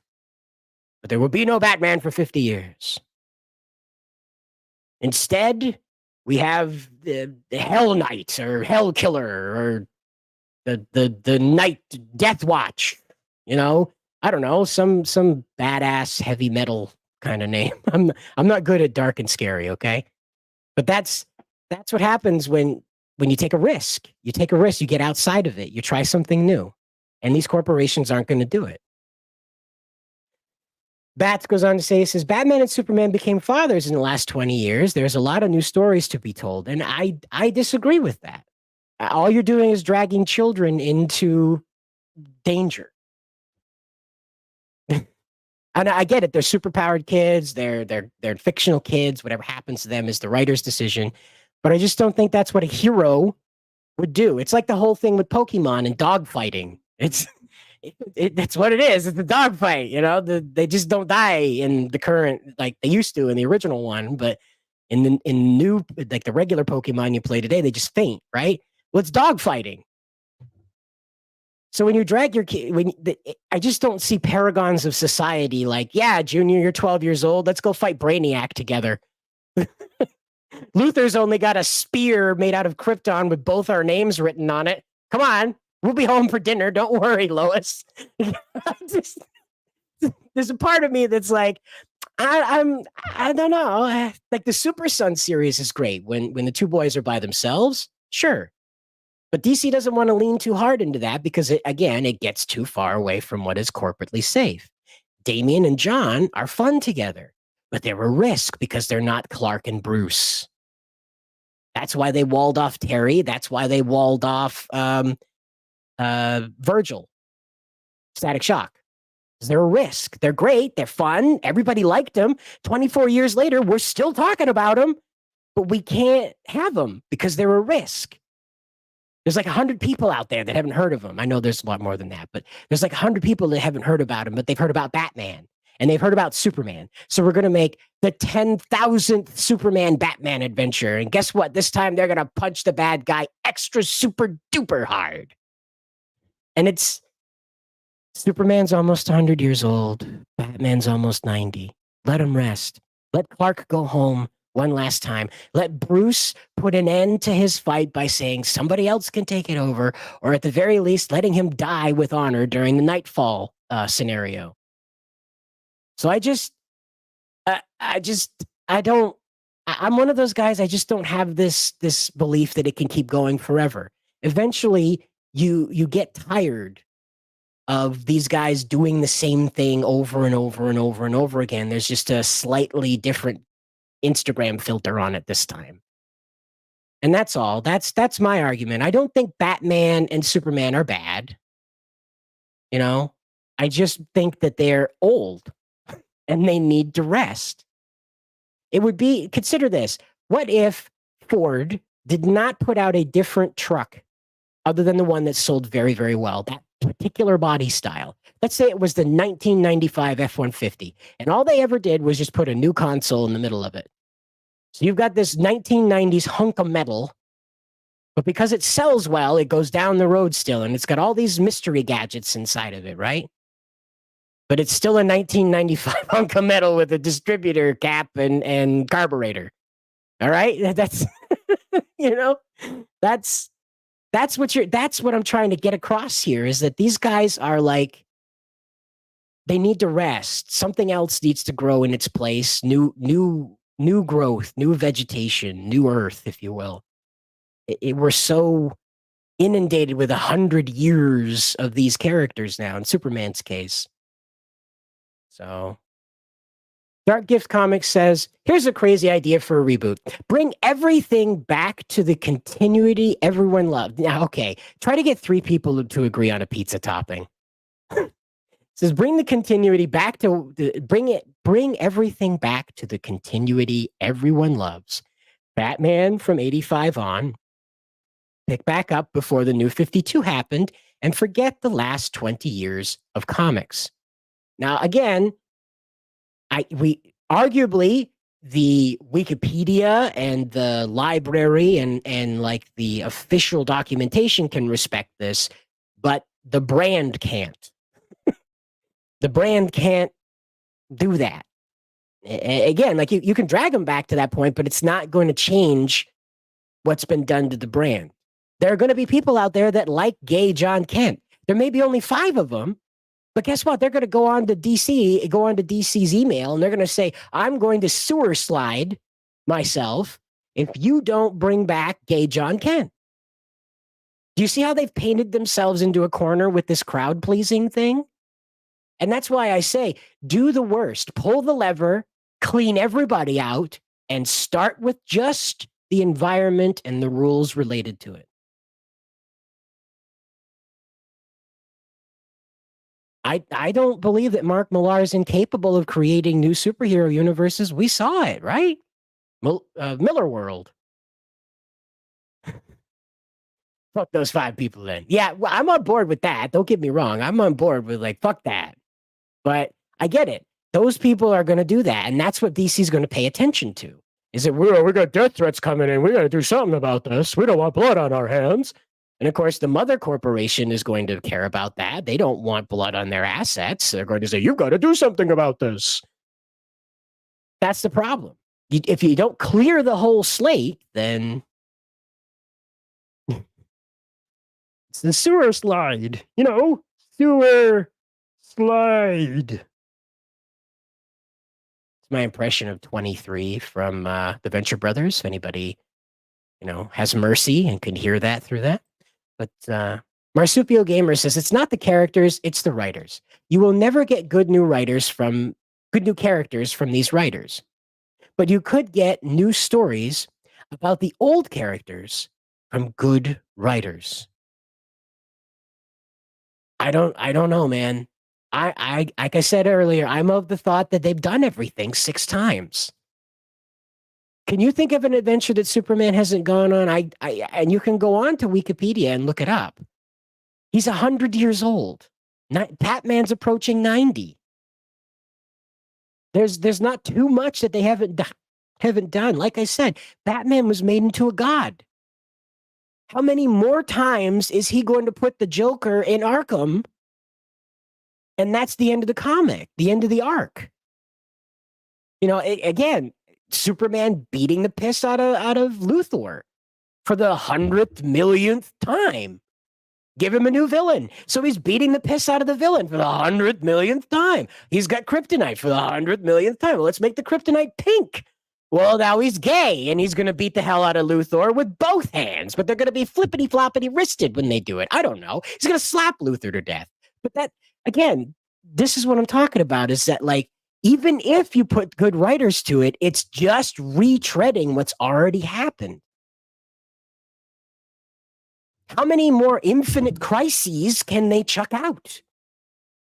But there will be no Batman for 50 years. Instead, we have the Hell Knight or Hell Killer or the Night Death Watch. You know, I don't know, some badass heavy metal kind of name. I'm not good at dark and scary, okay? But that's what happens when you take a risk. You take a risk, you get outside of it, you try something new. And these corporations aren't going to do it. Bats goes on to say, he says, Batman and Superman became fathers in the last 20 years. There's a lot of new stories to be told. And I disagree with that. All you're doing is dragging children into danger. And I get it. They're superpowered kids. They're fictional kids. Whatever happens to them is the writer's decision. But I just don't think that's what a hero would do. It's like the whole thing with Pokemon and dogfighting. That's what it is. It's a dogfight. They just don't die in the current like they used to in the original one, but in new like the regular Pokemon you play today, they just faint, right? Well, it's dogfighting. So when you drag your kid, I just don't see paragons of society like, yeah, Junior, you're 12 years old. Let's go fight Brainiac together. Luther's only got a spear made out of Krypton with both our names written on it. Come on, we'll be home for dinner. Don't worry, Lois. There's a part of me that's like, I don't know. Like the Super Sun series is great when the two boys are by themselves. Sure. But DC doesn't want to lean too hard into that because, it gets too far away from what is corporately safe. Damian and John are fun together, but they're a risk because they're not Clark and Bruce. That's why they walled off Terry. That's why they walled off Virgil. Static Shock. They're a risk. They're great. They're fun. Everybody liked them. 24 years later, we're still talking about them, but we can't have them because they're a risk. There's like 100 people out there that haven't heard of him. I know there's a lot more than that, but there's like 100 people that haven't heard about him, but they've heard about Batman and they've heard about Superman. So we're going to make the 10,000th Superman Batman adventure. And guess what? This time they're going to punch the bad guy extra super duper hard. And it's Superman's almost 100 years old. Batman's almost 90. Let him rest. Let Clark go home one last time. Let Bruce put an end to his fight by saying somebody else can take it over, or at the very least, letting him die with honor during the Nightfall scenario. So I'm one of those guys, I just don't have this belief that it can keep going forever. Eventually, you get tired of these guys doing the same thing over and over and over and over again. There's just a slightly different Instagram filter on it this time. And that's all. That's my argument. I don't think Batman and Superman are bad. I just think that they're old and they need to rest. Consider this. What if Ford did not put out a different truck other than the one that sold very, very well, that particular body style? Let's say it was the 1995 F-150, and all they ever did was just put a new console in the middle of it. So you've got this 1990s hunk of metal, but because it sells well, it goes down the road still, and it's got all these mystery gadgets inside of it, right? But it's still a 1995 hunk of metal with a distributor cap and carburetor. All right? That's, that's what I'm trying to get across here, is that these guys are like, they need to rest. Something else needs to grow in its place. New growth, new vegetation, new earth, if you will. We're so inundated with 100 years of these characters now, in Superman's case. So, Dark Gift Comics says, here's a crazy idea for a reboot. Bring everything back to the continuity everyone loved. Now, okay, try to get 3 people to agree on a pizza topping. Says bring the continuity back to bring everything back to the continuity everyone loves. Batman from 85 on. Pick back up before the New 52 happened and forget the last 20 years of comics. Now again, arguably the Wikipedia and the library and like the official documentation can respect this, but the brand can't. The brand can't do that. Again, like you can drag them back to that point, but it's not going to change what's been done to the brand. There are going to be people out there that like gay John Kent. There may be only 5 of them, but guess what? They're going to go on to DC's email, and they're going to say, I'm going to sewer slide myself if you don't bring back gay John Kent. Do you see how they've painted themselves into a corner with this crowd-pleasing thing? And that's why I say, do the worst. Pull the lever, clean everybody out, and start with just the environment and the rules related to it. I don't believe that Mark Millar is incapable of creating new superhero universes. We saw it, right? Miller World. Fuck those 5 people then. Yeah, well, I'm on board with that. Don't get me wrong. I'm on board with like, fuck that. But I get it. Those people are going to do that. And that's what DC's going to pay attention to. Is it, we got death threats coming in. We got to do something about this. We don't want blood on our hands. And of course, the mother corporation is going to care about that. They don't want blood on their assets. They're going to say, you've got to do something about this. That's the problem. If you don't clear the whole slate, then it's the sewer slide. You know, sewer slide. It's my impression of 23 from the Venture Brothers. If anybody, has mercy and can hear that through that. But Marsupio Gamer says it's not the characters, it's the writers. You will never get good new characters from these writers. But you could get new stories about the old characters from good writers. I don't know, man. I like I said earlier, I'm of the thought that they've done everything 6 times. Can you think of an adventure that Superman hasn't gone on? And you can go on to Wikipedia and look it up. He's 100 years old. Batman's approaching 90. There's not too much that they haven't done. Like I said, Batman was made into a god. How many more times is he going to put the Joker in Arkham? And that's the end of the comic, the end of the arc. Again, Superman beating the piss out of Luthor for the 100th millionth time. Give him a new villain. So he's beating the piss out of the villain for the 100th millionth time. He's got kryptonite for the 100th millionth time. Well, let's make the kryptonite pink. Well, now he's gay, and he's going to beat the hell out of Luthor with both hands, but they're going to be flippity-floppity wristed when they do it. I don't know. He's going to slap Luthor to death. But that, again, this is what I'm talking about, is that, like, even if you put good writers to it, it's just retreading what's already happened. How many more Infinite Crises can they chuck out?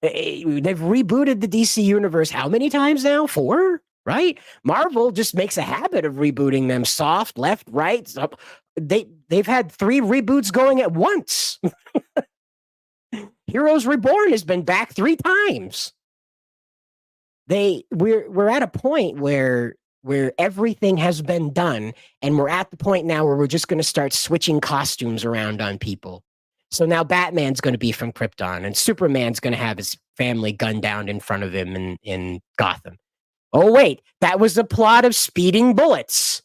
They've rebooted the DC universe how many times now? 4, right? Marvel just makes a habit of rebooting them soft, left, right. Up. They've had 3 reboots going at once. Heroes Reborn has been back 3 times. We're at a point where everything has been done, and we're at the point now where we're just going to start switching costumes around on people. So now Batman's going to be from Krypton, and Superman's going to have his family gunned down in front of him in Gotham. Oh, wait, that was the plot of Speeding Bullets.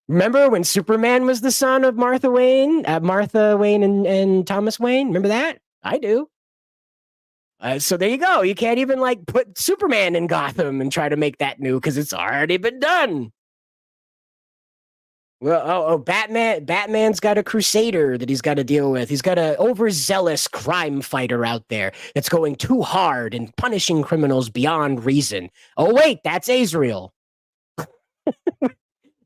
Remember when Superman was the son of Martha Wayne and Thomas Wayne? Remember that? I do. So there you go. You can't even put Superman in Gotham and try to make that new because it's already been done. Well, Batman's got a crusader that he's got to deal with. He's got an overzealous crime fighter out there that's going too hard and punishing criminals beyond reason. Oh, wait, that's Azrael.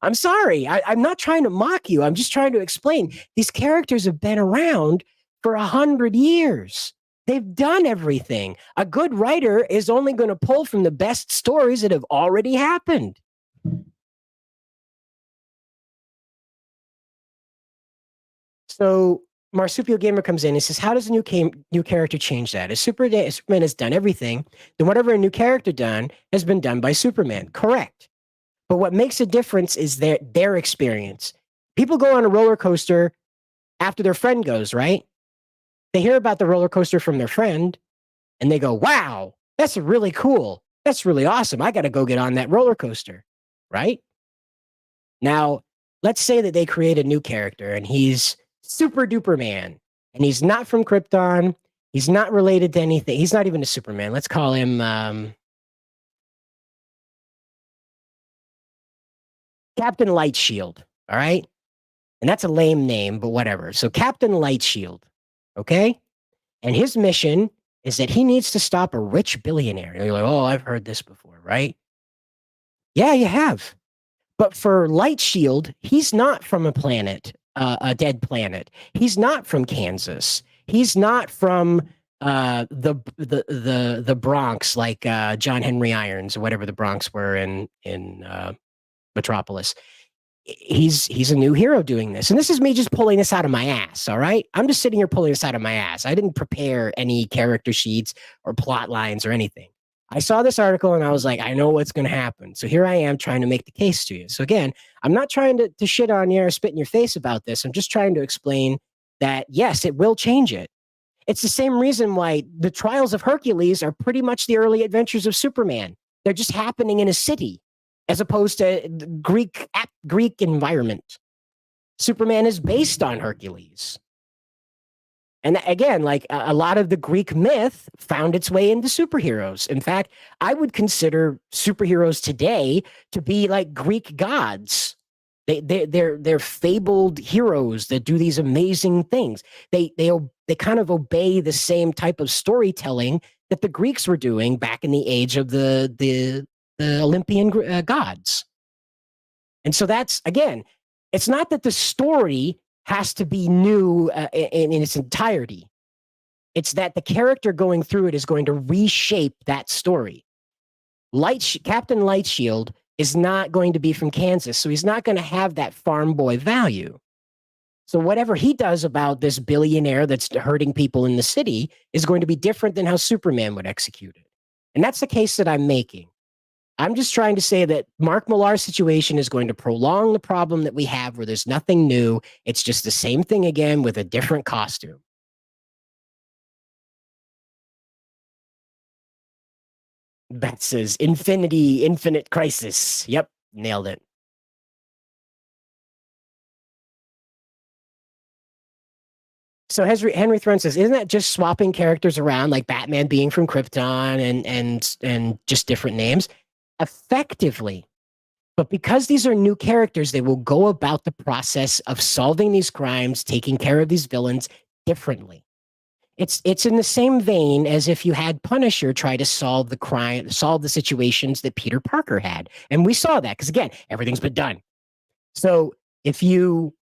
I'm sorry. I'm not trying to mock you. I'm just trying to explain. These characters have been around for 100 years. They've done everything. A good writer is only going to pull from the best stories that have already happened. So Marsupio Gamer comes in and says, how does a new character change that? If Superman has done everything, then whatever a new character done has been done by Superman. Correct. But what makes a difference is their experience. People go on a roller coaster after their friend goes, right? They hear about the roller coaster from their friend, and they go, wow, that's really cool. That's really awesome. I got to go get on that roller coaster, right? Now, let's say that they create a new character, and he's Super Duper Man, and he's not from Krypton. He's not related to anything. He's not even a Superman. Let's call him Captain Lightshield, all right? And that's a lame name, but whatever. So Captain Lightshield, okay? And his mission is that he needs to stop a rich billionaire. And you're like, oh, I've heard this before, right? Yeah, you have. But for Lightshield, he's not from a planet, a dead planet. He's not from Kansas. He's not from the Bronx, like John Henry Irons or whatever the Bronx were in Metropolis. he's a new hero doing this. And this is me just pulling this out of my ass, all right? I'm just sitting here pulling this out of my ass. I didn't prepare any character sheets or plot lines or anything. I saw this article and I was like, I know what's going to happen. So here I am trying to make the case to you. So again, I'm not trying to shit on you or spit in your face about this. I'm just trying to explain that, yes, it will change it. It's the same reason why the Trials of Hercules are pretty much the early adventures of Superman. They're just happening in a city as opposed to the Greek environment. Superman is based on Hercules. And again, like a lot of the Greek myth found its way into superheroes. In fact, I would consider superheroes today to be like Greek gods. They're fabled heroes that do these amazing things. They kind of obey the same type of storytelling that the Greeks were doing back in the age of the Olympian gods. And so that's, again, it's not that the story has to be new in its entirety. It's that the character going through it is going to reshape that story. Captain Lightshield is not going to be from Kansas, so he's not going to have that farm boy value. So whatever he does about this billionaire that's hurting people in the city is going to be different than how Superman would execute it. And that's the case that I'm making. I'm just trying to say that Mark Millar's situation is going to prolong the problem that we have where there's nothing new. It's just the same thing again with a different costume. That says Infinite Crisis. Yep, nailed it. So Henry Throne says, isn't that just swapping characters around, like Batman being from Krypton and just different names? Effectively. But because these are new characters, they will go about the process of solving these crimes, taking care of these villains differently. It's in the same vein as if you had Punisher try to solve the situations that Peter Parker had. And we saw that because, again, everything's been done. So if you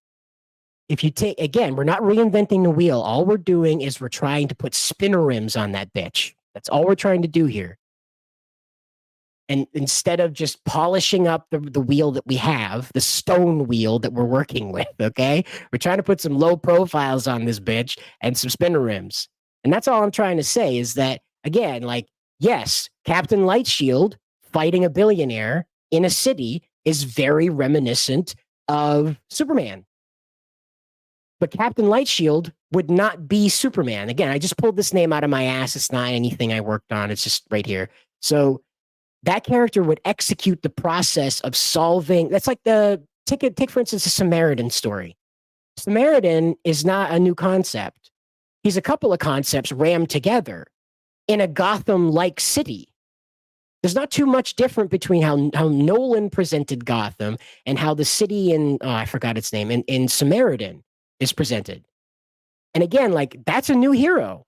take, again, we're not reinventing the wheel. All we're doing is we're trying to put spinner rims on that bitch. That's all we're trying to do here. And instead of just polishing up the wheel that we have, the stone wheel that we're working with, okay? We're trying to put some low profiles on this bitch and some spinner rims. And that's all I'm trying to say is that, again, like, yes, Captain Lightshield fighting a billionaire in a city is very reminiscent of Superman. But Captain Lightshield would not be Superman. Again, I just pulled this name out of my ass. It's not anything I worked on. It's just right here. So that character would execute the process of solving. That's like take for instance, a Samaritan story. Samaritan is not a new concept. He's a couple of concepts rammed together in a Gotham-like city. There's not too much different between how Nolan presented Gotham and how the city I forgot its name, in Samaritan is presented. And again, like, that's a new hero.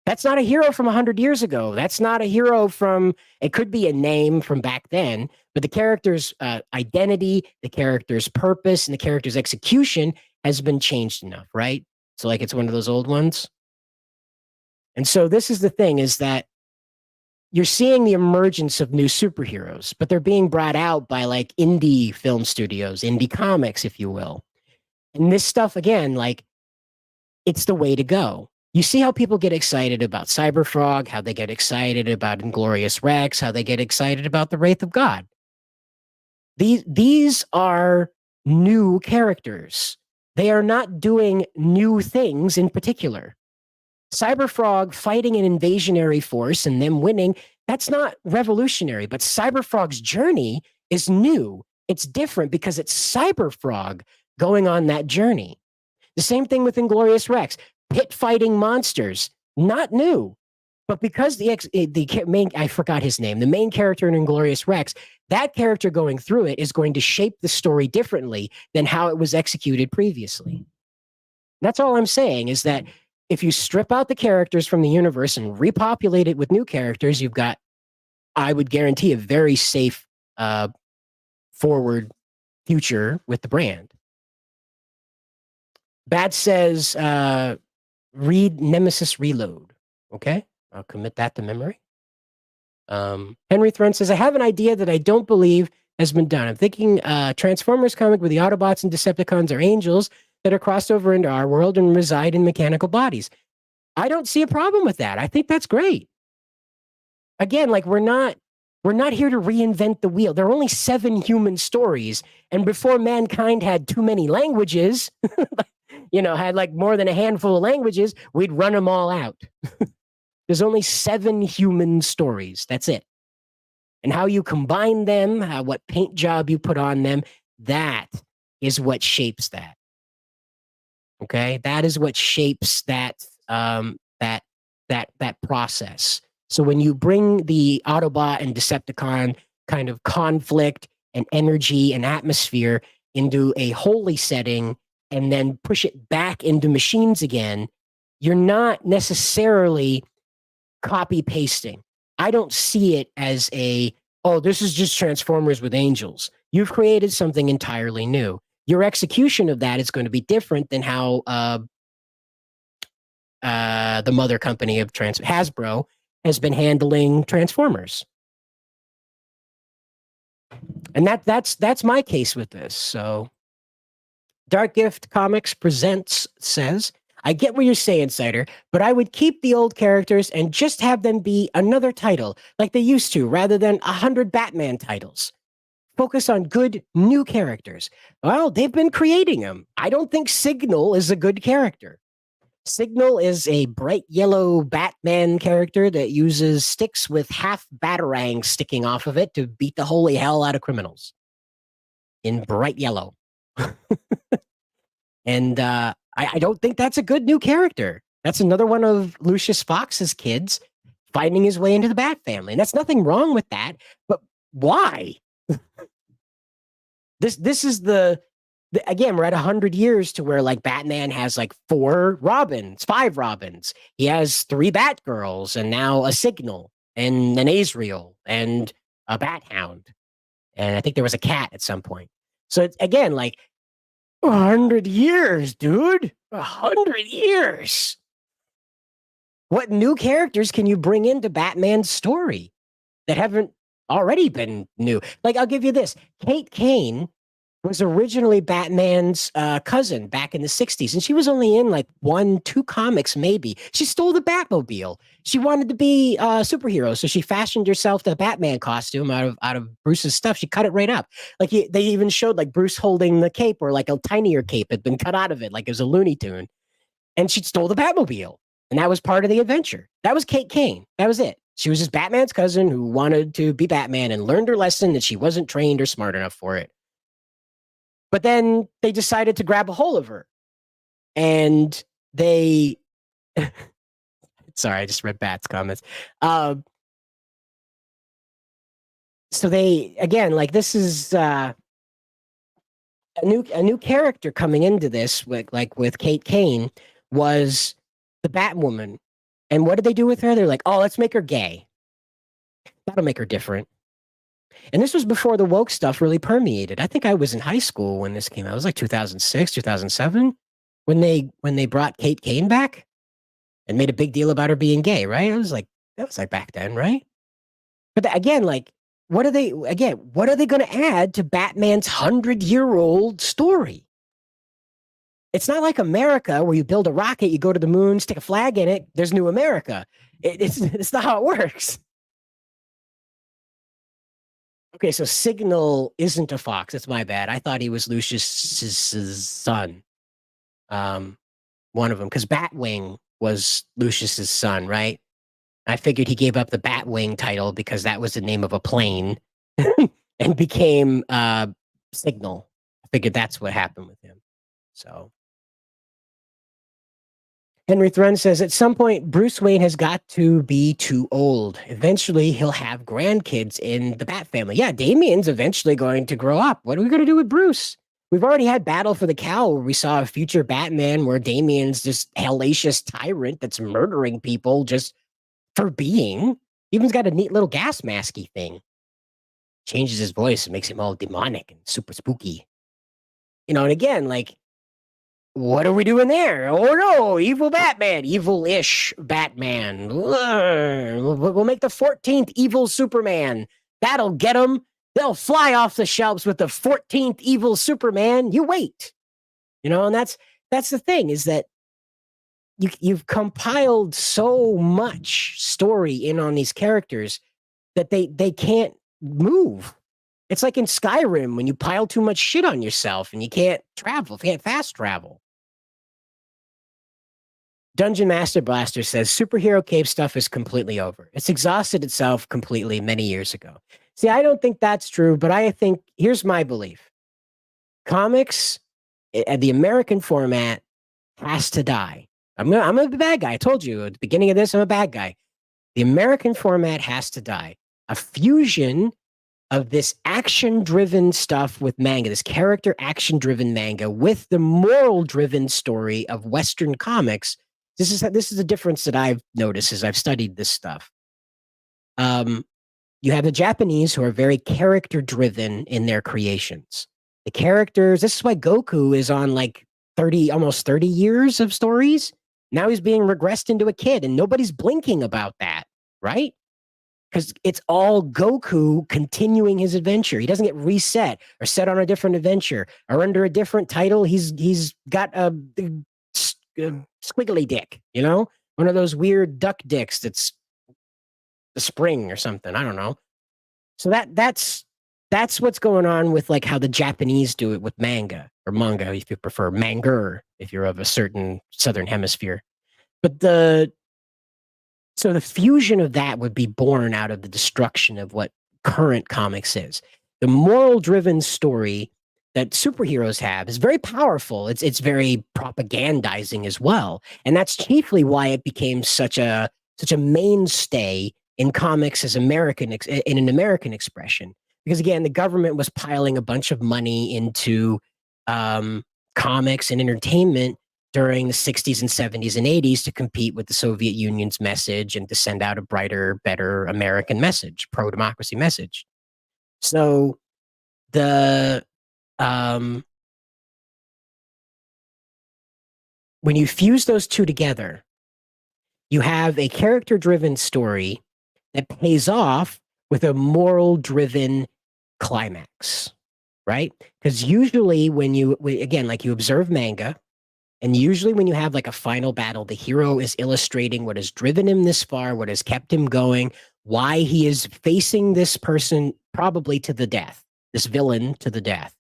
That's not a hero from 100 years ago. That's not a hero from, it could be a name from back then, but the character's identity, the character's purpose, and the character's execution has been changed enough, right? So like it's one of those old ones. And so this is the thing, is that you're seeing the emergence of new superheroes, but they're being brought out by like indie film studios, indie comics, if you will. And this stuff, again, like, it's the way to go. You see how people get excited about Cyberfrog, how they get excited about Inglorious Rex, how they get excited about the Wraith of God. These are new characters. They are not doing new things in particular. Cyberfrog fighting an invasionary force and them winning, that's not revolutionary, but Cyberfrog's journey is new. It's different because it's Cyberfrog going on that journey. The same thing with Inglorious Rex. Pit fighting monsters, not new. But because the main, I forgot his name, the main character in Inglorious Rex, that character going through it is going to shape the story differently than how it was executed previously. That's all I'm saying, is that if you strip out the characters from the universe and repopulate it with new characters, you've got, I would guarantee, a very safe forward future with the brand. Bad says, read Nemesis Reload. Okay, I'll commit that to memory. Henry Throne says, I have an idea that I don't believe has been done. I'm thinking Transformers comic where the Autobots and Decepticons are angels that are crossed over into our world and reside in mechanical bodies. I don't see a problem with that. I think that's great. Again, like we're not here to reinvent the wheel. There are only 7 human stories, and before mankind had too many languages, had like more than a handful of languages, we'd run them all out. There's only 7 human stories. That's it. And how you combine them, what paint job you put on them, that is what shapes that. Okay, that is what shapes that that process. So when you bring the Autobot and Decepticon kind of conflict and energy and atmosphere into a holy setting and then push it back into machines again, you're not necessarily copy pasting. I don't see it as this is just Transformers with angels. You've created something entirely new. Your execution of that is going to be different than how the mother company of Hasbro has been handling Transformers. And that's my case with this. So Dark Gift Comics Presents says, I get what you're saying, Cider, but I would keep the old characters and just have them be another title like they used to, rather than 100 Batman titles. Focus on good new characters. Well, they've been creating them. I don't think Signal is a good character. Signal is a bright yellow Batman character that uses sticks with half batarangs sticking off of it to beat the holy hell out of criminals. In bright yellow. And I don't think that's a good new character. That's another one of Lucius Fox's kids finding his way into the Bat family. And that's nothing wrong with that. But why? This is again, we're at 100 years to where like Batman has like 5 Robins. He has 3 Batgirls and now a Signal and an Azrael and a Bat Hound. And I think there was a cat at some point. So it's, again, like 100 years, dude. 100 years. What new characters can you bring into Batman's story that haven't already been new? Like, I'll give you this. Kate Kane was originally Batman's cousin back in the 60s, and she was only in like 1-2 comics, maybe. She stole the Batmobile. She wanted to be a superhero, so she fashioned herself the Batman costume out of Bruce's stuff. She cut it right up. Like they even showed like Bruce holding the cape, or like a tinier cape had been cut out of it, like it was a Looney Tune. And she stole the Batmobile, and that was part of the adventure. That was Kate Kane. That was it. She was just Batman's cousin who wanted to be Batman and learned her lesson that she wasn't trained or smart enough for it. But then they decided to grab a hold of her. And they... Sorry, I just read Bat's comments. So they, again, like this is a new character coming into this with Kate Kane was the Batwoman. And what did they do with her? They're like, oh, let's make her gay. That'll make her different. And this was before the woke stuff really permeated. I think I was in high school when this came out. It was like 2006, 2007, when they brought Kate Kane back and made a big deal about her being gay, right? That was like back then, right? But again, like, what are they going to add to Batman's 100-year-old story? It's not like America where you build a rocket, you go to the moon, stick a flag in it, there's new America. It's not how it works. Okay, so Signal isn't a fox. That's my bad. I thought he was Lucius's son. One of them, because Batwing was Lucius's son, right? I figured he gave up the Batwing title because that was the name of a plane and became Signal. I figured that's what happened with him. So Henry Thrun says, at some point, Bruce Wayne has got to be too old. Eventually, he'll have grandkids in the Bat family. Yeah, Damian's eventually going to grow up. What are we going to do with Bruce? We've already had Battle for the Cowl, where we saw a future Batman where Damian's just hellacious tyrant that's murdering people just for being. Even's got a neat little gas masky thing. Changes his voice and makes him all demonic and super spooky. And again, like, what are we doing there? Oh no, evil Batman, evil-ish Batman. We'll make the 14th evil Superman. That'll get him. They'll fly off the shelves with the 14th evil Superman. You wait. And that's the thing, is that you've compiled so much story in on these characters that they can't move. It's like in Skyrim when you pile too much shit on yourself and you can't fast travel. Dungeon Master Blaster says superhero cave stuff is completely over. It's exhausted itself completely many years ago. See, I don't think that's true, but I think here's my belief. Comics, the American format, has to die. I'm a bad guy. I told you at the beginning of this, I'm a bad guy. The American format has to die. A fusion of this action-driven stuff with manga, this character action-driven manga with the moral-driven story of Western comics. This is a difference that I've noticed as I've studied this stuff. You have the Japanese who are very character-driven in their creations. The characters, this is why Goku is on like almost 30 years of stories. Now he's being regressed into a kid and nobody's blinking about that, right? Because it's all Goku continuing his adventure. He doesn't get reset or set on a different adventure or under a different title. He's got a squiggly dick, one of those weird duck dicks that's the spring or something. I don't know. So that's what's going on with like how the Japanese do it with manga, or manga if you prefer, manga if you're of a certain southern hemisphere. But the fusion of that would be born out of the destruction of what current comics is. The moral-driven story that superheroes have is very powerful. It's very propagandizing as well, and that's chiefly why it became such a mainstay in comics as in an American expression. Because again, the government was piling a bunch of money into comics and entertainment during the 60s and 70s and 80s to compete with the Soviet Union's message and to send out a brighter, better American message, pro-democracy message. So when you fuse those two together, you have a character-driven story that pays off with a moral-driven climax, right? Because usually you observe manga, and usually when you have like a final battle, the hero is illustrating what has driven him this far, what has kept him going, why he is facing this person probably to the death, this villain to the death.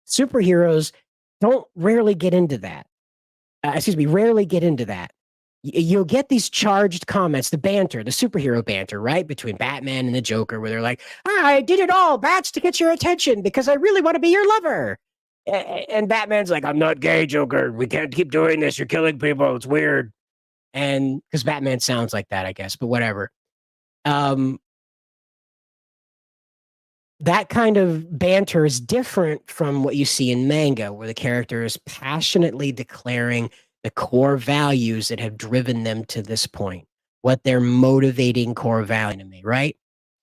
Superheroes rarely get into that. Rarely get into that. You'll get these charged comments, the banter, the superhero banter, right? Between Batman and the Joker, where they're like, I did it all, Bats, to get your attention because I really want to be your lover. And Batman's like, I'm not gay, Joker. We can't keep doing this. You're killing people. It's weird. And because Batman sounds like that, I guess, but whatever. That kind of banter is different from what you see in manga, where the character is passionately declaring the core values that have driven them to this point, what their motivating core value to me, right?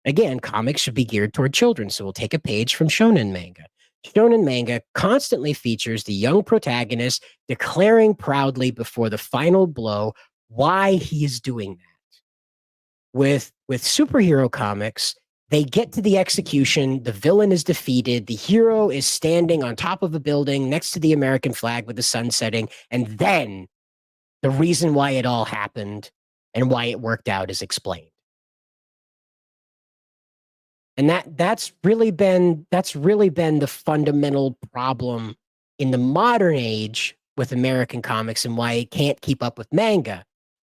Again, comics should be geared toward children, so we'll take a page from shonen manga. Shonen manga constantly features the young protagonist declaring proudly before the final blow why he is doing that. With superhero comics, they get to the execution, the villain is defeated, the hero is standing on top of a building next to the American flag with the sun setting, and then the reason why it all happened and why it worked out is explained. And that's really been the fundamental problem in the modern age with American comics and why it can't keep up with manga.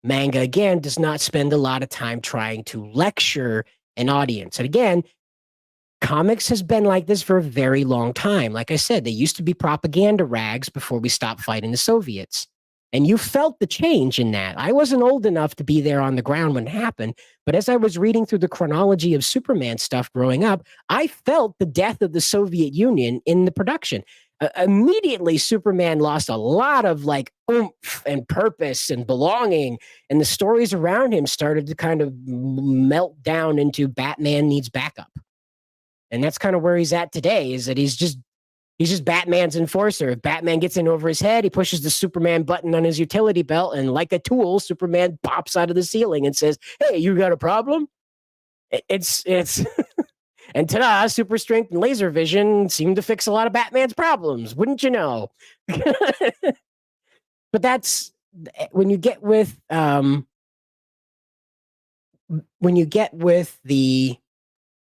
Manga, again, does not spend a lot of time trying to lecture an audience. And again, comics has been like this for a very long time. Like I said, they used to be propaganda rags before we stopped fighting the Soviets. And you felt the change in that. I wasn't old enough to be there on the ground when it happened, but as I was reading through the chronology of Superman stuff growing up, I felt the death of the Soviet Union in the production. Immediately, Superman lost a lot of like oomph and purpose and belonging, and the stories around him started to kind of melt down into Batman needs backup. And that's kind of where he's at today, is that he's just Batman's enforcer. If Batman gets in over his head, he pushes the Superman button on his utility belt, and like a tool, Superman pops out of the ceiling and says, "Hey, you got a problem?" It's And ta-da, super strength and laser vision seem to fix a lot of Batman's problems, wouldn't you know? But that's when you get with the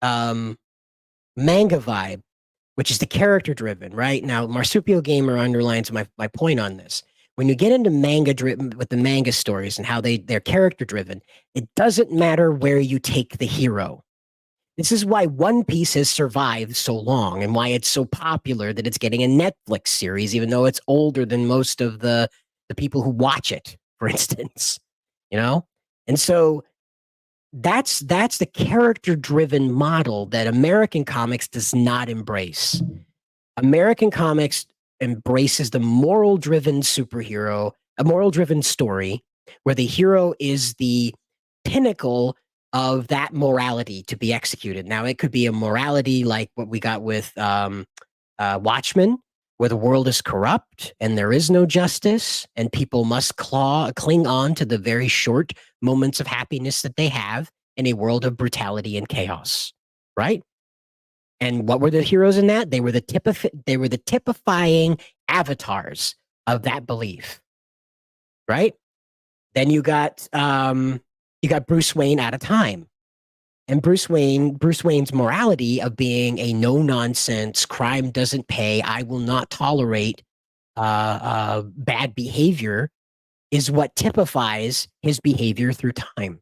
manga vibe, which is the character driven, right? Now, Marsupial Gamer underlines my point on this. When you get into manga driven with the manga stories and how they're character driven, it doesn't matter where you take the hero. This is why One Piece has survived so long and why it's so popular that it's getting a Netflix series, even though it's older than most of the people who watch it, for instance. You know? And so that's the character driven model that American comics does not embrace. American comics embraces the moral driven superhero, a moral driven story where the hero is the pinnacle of that morality to be executed. Now, it could be a morality like what we got with Watchmen, where the world is corrupt and there is no justice, and people must cling on to the very short moments of happiness that they have in a world of brutality and chaos, right? And what were the heroes in that? They were the typifying avatars of that belief, right? Then you got Bruce Wayne at a time. And Bruce Wayne's morality of being a no nonsense, crime doesn't pay, I will not tolerate bad behavior, is what typifies his behavior through time.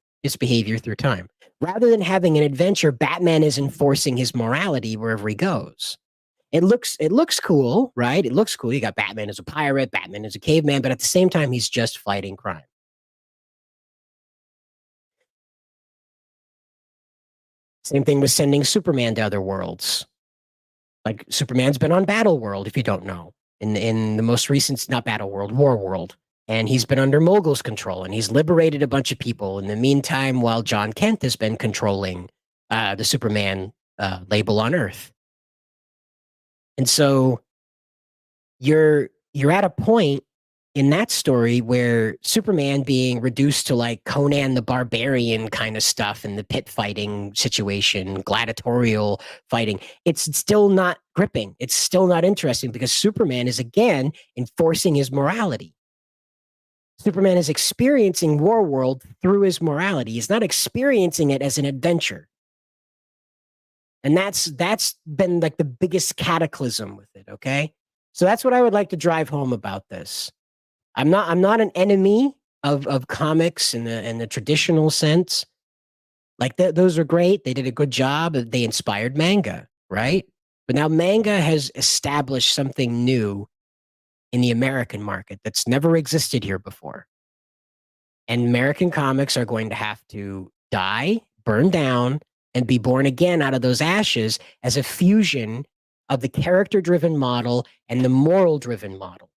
Rather than having an adventure, Batman is enforcing his morality wherever he goes. It looks cool, right? It looks cool. You got Batman as a pirate, Batman as a caveman, but at the same time, he's just fighting crime. Same thing with sending Superman to other worlds. Like Superman's been on Battle World, if you don't know, in the most recent, not Battle World, War World. And he's been under Mogul's control, and he's liberated a bunch of people. In the meantime, while John Kent has been controlling the Superman label on Earth. And so you're at a point in that story where Superman being reduced to like Conan the Barbarian kind of stuff in the pit fighting situation, gladiatorial fighting, it's still not gripping. It's still not interesting because Superman is again enforcing his morality. Superman is experiencing War World through his morality. He's not experiencing it as an adventure. And that's been like the biggest cataclysm with it, okay? So that's what I would like to drive home about this. I'm not an enemy of comics in the traditional sense. Like those are great. They did a good job. They inspired manga, right? But now manga has established something new in the American market that's never existed here before. And American comics are going to have to die, burn down, and be born again out of those ashes as a fusion of the character-driven model and the moral-driven model.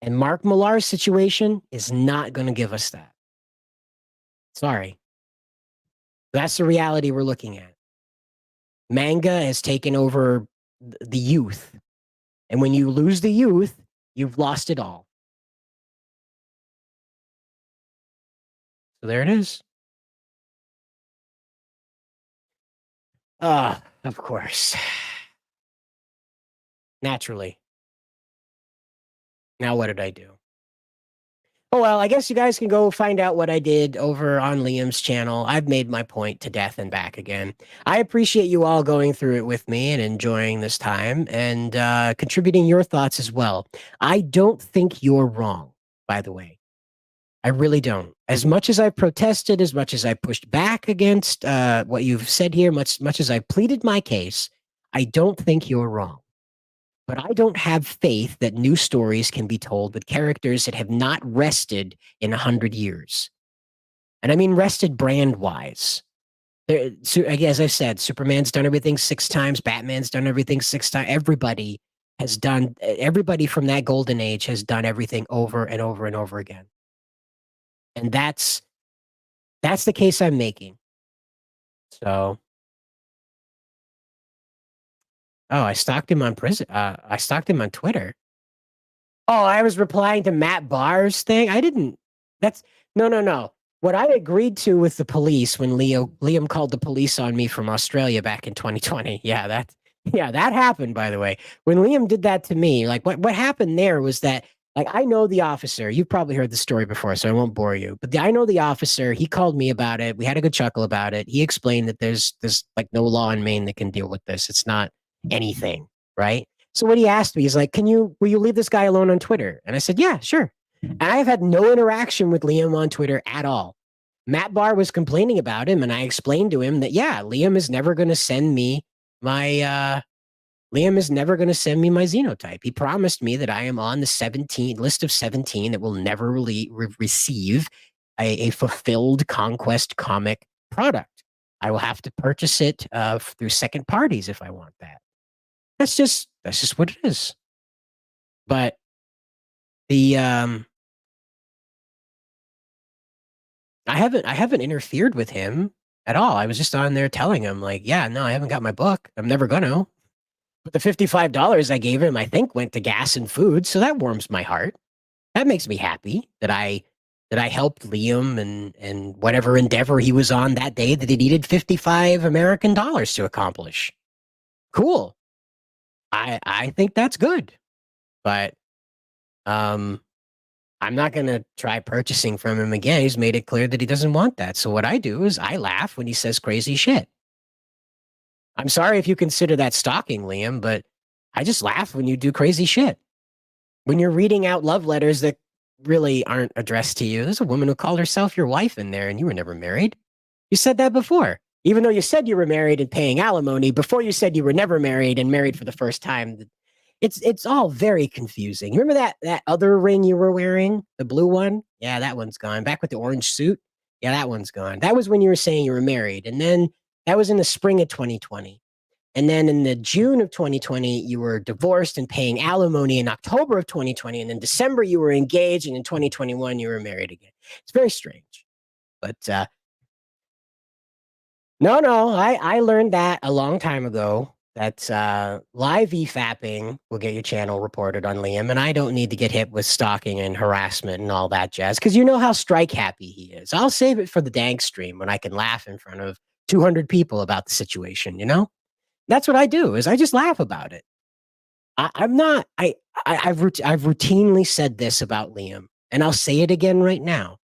And Mark Millar's situation is not going to give us that. Sorry. That's the reality we're looking at. Manga has taken over the youth. And when you lose the youth, you've lost it all. So there it is. Of course. Naturally. Now what did I do? Oh, well, I guess you guys can go find out what I did over on Liam's channel. I've made my point to death and back again. I appreciate you all going through it with me and enjoying this time and contributing your thoughts as well. I don't think you're wrong, by the way. I really don't. As much as I protested, as much as I pushed back against what you've said here, much as I pleaded my case, I don't think you're wrong. But I don't have faith that new stories can be told with characters that have not rested in 100 years. And I mean rested brand-wise. As I said, Superman's done everything 6 times. Batman's done everything 6 times. Everybody from that golden age has done everything over and over and over again. And that's the case I'm making. So... Oh, I stalked him on I stalked him on Twitter. Oh, I was replying to Matt Barr's thing. I didn't. No. what I agreed to with the police when Liam called the police on me from Australia back in 2020. Yeah, that happened, by the way. When Liam did that to me, like what happened there was that, like, I know the officer. You've probably heard the story before, so I won't bore you. But I know the officer. He called me about it. We had a good chuckle about it. He explained that there's like no law in Maine that can deal with this. It's not anything, right? So what he asked me is like, will you leave this guy alone on Twitter? And I said, yeah, sure. And I have had no interaction with Liam on Twitter at all. Matt Barr was complaining about him, and I explained to him that, yeah, Liam is never going to send me my xenotype. He promised me that I am on the list of 17 that will never receive a fulfilled Conquest comic product. I will have to purchase it through second parties if I want that. That's just what it is. But the I haven't interfered with him at all. I was just on there telling him, like, yeah, no, I haven't got my book. I'm never gonna. But the $55 I gave him, I think, went to gas and food, so that warms my heart. That makes me happy that I helped Liam and whatever endeavor he was on that day that he needed 55 American dollars to accomplish. Cool. I think that's good. But I'm not going to try purchasing from him again. He's made it clear that he doesn't want that. So what I do is I laugh when he says crazy shit. I'm sorry if you consider that stalking, Liam, but I just laugh when you do crazy shit. When you're reading out love letters that really aren't addressed to you. There's a woman who called herself your wife in there and you were never married. You said that before. Even though you said you were married and paying alimony, before you said you were never married and married for the first time. It's all very confusing. Remember that other ring you were wearing, the blue one? Yeah, that one's gone. Back with the orange suit? Yeah, that one's gone. That was when you were saying you were married. And then that was in the spring of 2020. And then in the June of 2020, you were divorced and paying alimony in October of 2020. And in December, you were engaged. And in 2021, you were married again. It's very strange. But no, I learned that a long time ago. That live e-fapping will get your channel reported on Liam, and I don't need to get hit with stalking and harassment and all that jazz, because you know how strike happy he is. I'll save it for the dank stream when I can laugh in front of 200 people about the situation, you know? That's what I do, is I just laugh about it. I've routinely said this about Liam, and I'll say it again right now.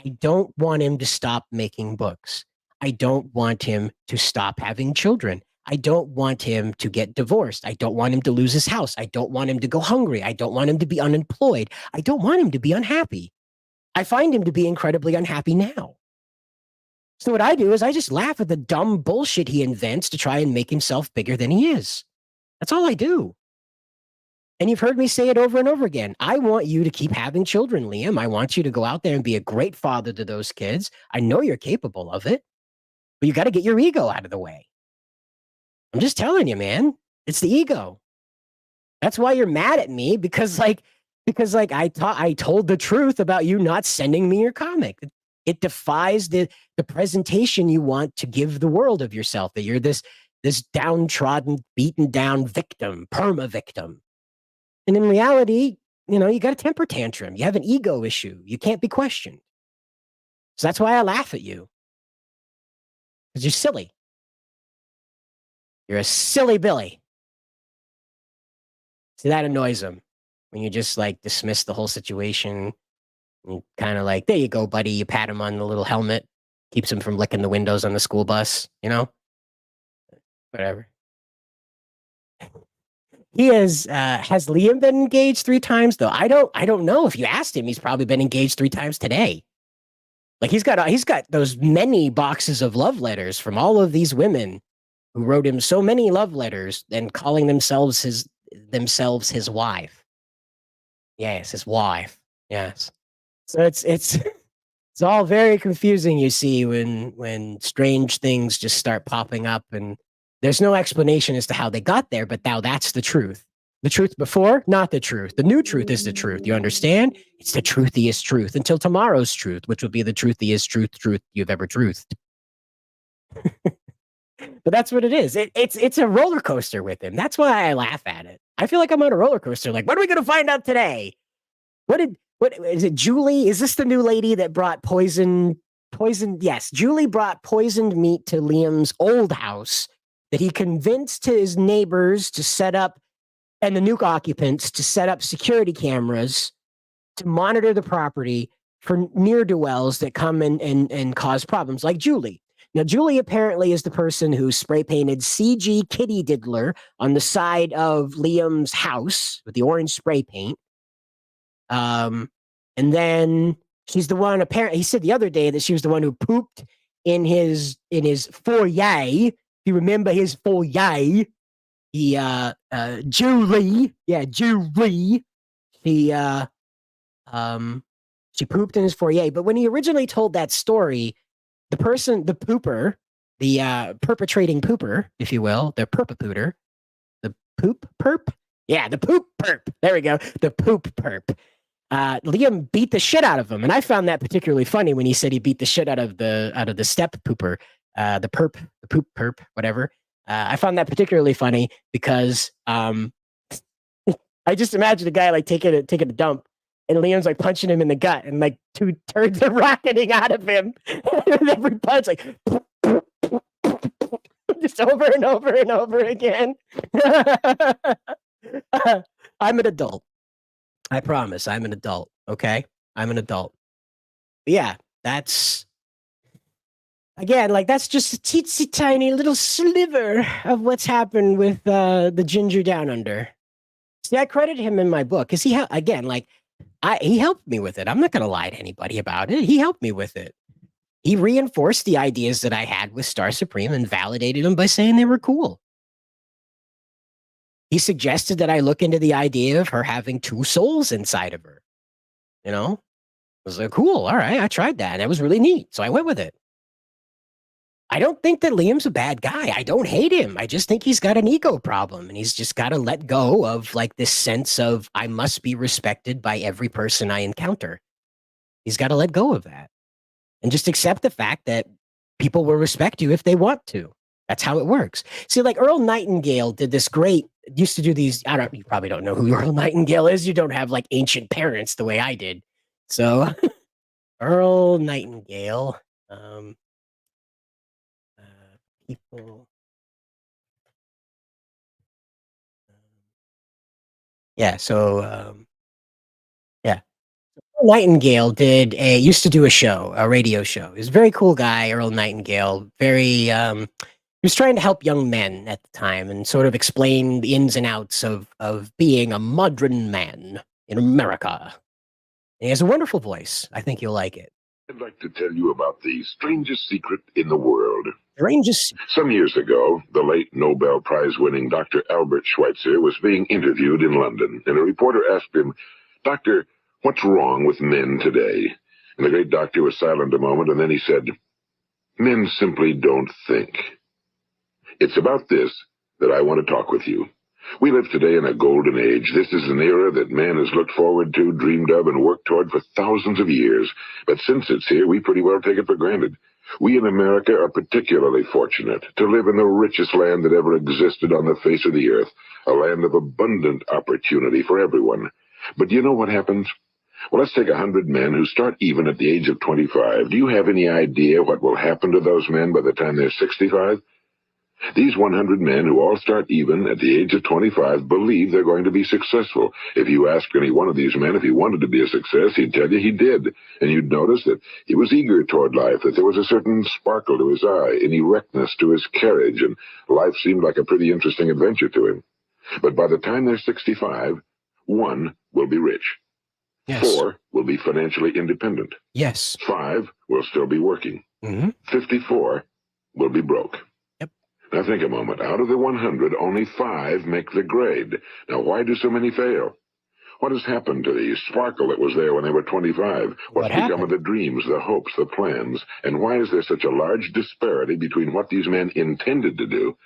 I don't want him to stop making books. I don't want him to stop having children. I don't want him to get divorced. I don't want him to lose his house. I don't want him to go hungry. I don't want him to be unemployed. I don't want him to be unhappy. I find him to be incredibly unhappy now. So what I do is I just laugh at the dumb bullshit he invents to try and make himself bigger than he is. That's all I do. And you've heard me say it over and over again. I want you to keep having children, Liam. I want you to go out there and be a great father to those kids. I know you're capable of it, but you got to get your ego out of the way. I'm just telling you, man. It's the ego. That's why you're mad at me, because I told the truth about you not sending me your comic. It defies the presentation you want to give the world of yourself, that you're this downtrodden, beaten down victim, perma victim. And in reality, you know, you got a temper tantrum. You have an ego issue. You can't be questioned. So that's why I laugh at you. Because you're silly. You're a silly Billy. See, that annoys him when you just like dismiss the whole situation. And kind of like, there you go, buddy. You pat him on the little helmet, keeps him from licking the windows on the school bus, you know? Whatever. He has Liam been engaged 3 times though? I don't know. If you asked him, he's probably been engaged 3 times today. Like he's got those many boxes of love letters from all of these women who wrote him so many love letters and calling themselves his wife. Yes, his wife. Yes. So it's all very confusing, you see, when strange things just start popping up and there's no explanation as to how they got there, but now that's the truth. The truth before, not the truth. The new truth is the truth. You understand? It's the truthiest truth until tomorrow's truth, which will be the truthiest truth you've ever truthed. But that's what it is. It's a roller coaster with him. That's why I laugh at it. I feel like I'm on a roller coaster. Like, what are we going to find out today? What is it? Julie? Is this the new lady that brought poison poisoned. Yes, Julie brought poisoned meat to Liam's old house that he convinced his neighbors to set up and the nuke occupants to set up security cameras to monitor the property for ne'er-do-wells that come and cause problems, like Julie. Now, Julie apparently is the person who spray painted CG Kitty Diddler on the side of Liam's house with the orange spray paint. And then she's the one, apparently, he said the other day that she was the one who pooped in his foyer. If you remember his foyer, Julie, she pooped in his foyer. But when he originally told that story, the pooper, the perpetrating pooper, if you will, the perpapooter, the poop perp, the poop perp. There we go, the poop perp. Liam beat the shit out of him, and I found that particularly funny when he said he beat the shit out of the step pooper, the poop perp, whatever. I found that particularly funny because I just imagine a guy like taking a dump, and Liam's like punching him in the gut, and like two turds are rocketing out of him. And every punch, like just over and over and over again. I'm an adult. I promise, I'm an adult. Okay, I'm an adult. But yeah, that's again, like that's just a teensy tiny little sliver of what's happened with the Ginger Down Under. See, I credit him in my book because he helped me with it. I'm not going to lie to anybody about it. He helped me with it. He reinforced the ideas that I had with Star Supreme and validated them by saying they were cool. He suggested that I look into the idea of her having two souls inside of her. You know, I was like, cool. All right. I tried that. And that was really neat. So I went with it. I don't think that Liam's a bad guy. I don't hate him. I just think he's got an ego problem, and he's just got to let go of like this sense of I must be respected by every person I encounter. He's got to let go of that and just accept the fact that people will respect you if they want to. That's how it works. See, like Earl Nightingale did this great, used to do these, you probably don't know who Earl Nightingale is. You don't have like ancient parents the way I did. So Earl Nightingale, people. Nightingale used to do a radio show. He was a very cool guy, Earl Nightingale. He was trying to help young men at the time and sort of explain the ins and outs of being a modern man in America. And he has a wonderful voice. I think you'll like it. I'd like to tell you about the strangest secret in the world. Strangest? Some years ago, the late Nobel Prize-winning Dr. Albert Schweitzer was being interviewed in London, and a reporter asked him, "Doctor, what's wrong with men today?" And the great doctor was silent a moment, and then he said, "Men simply don't think." It's about this that I want to talk with you. We live today in a golden age. This is an era that man has looked forward to, dreamed of, and worked toward for thousands of years. But since it's here, we pretty well take it for granted. We in America are particularly fortunate to live in the richest land that ever existed on the face of the earth, a land of abundant opportunity for everyone. But do you know what happens? Well, let's take 100 men who start even at the age of 25. Do you have any idea what will happen to those men by the time they're 65? These 100 men who all start even at the age of 25 believe they're going to be successful. If you ask any one of these men if he wanted to be a success, he'd tell you he did. And you'd notice that he was eager toward life, that there was a certain sparkle to his eye, an erectness to his carriage, and life seemed like a pretty interesting adventure to him. But by the time they're 65, 1 will be rich. Yes. 4 will be financially independent. Yes. 5 will still be working. Mm-hmm. 54 will be broke. Now think a moment. Out of the 100, only 5 make the grade. Now why do so many fail? What has happened to the sparkle that was there when they were 25? What's become of the dreams, the hopes, the plans? And why is there such a large disparity between what these men intended to do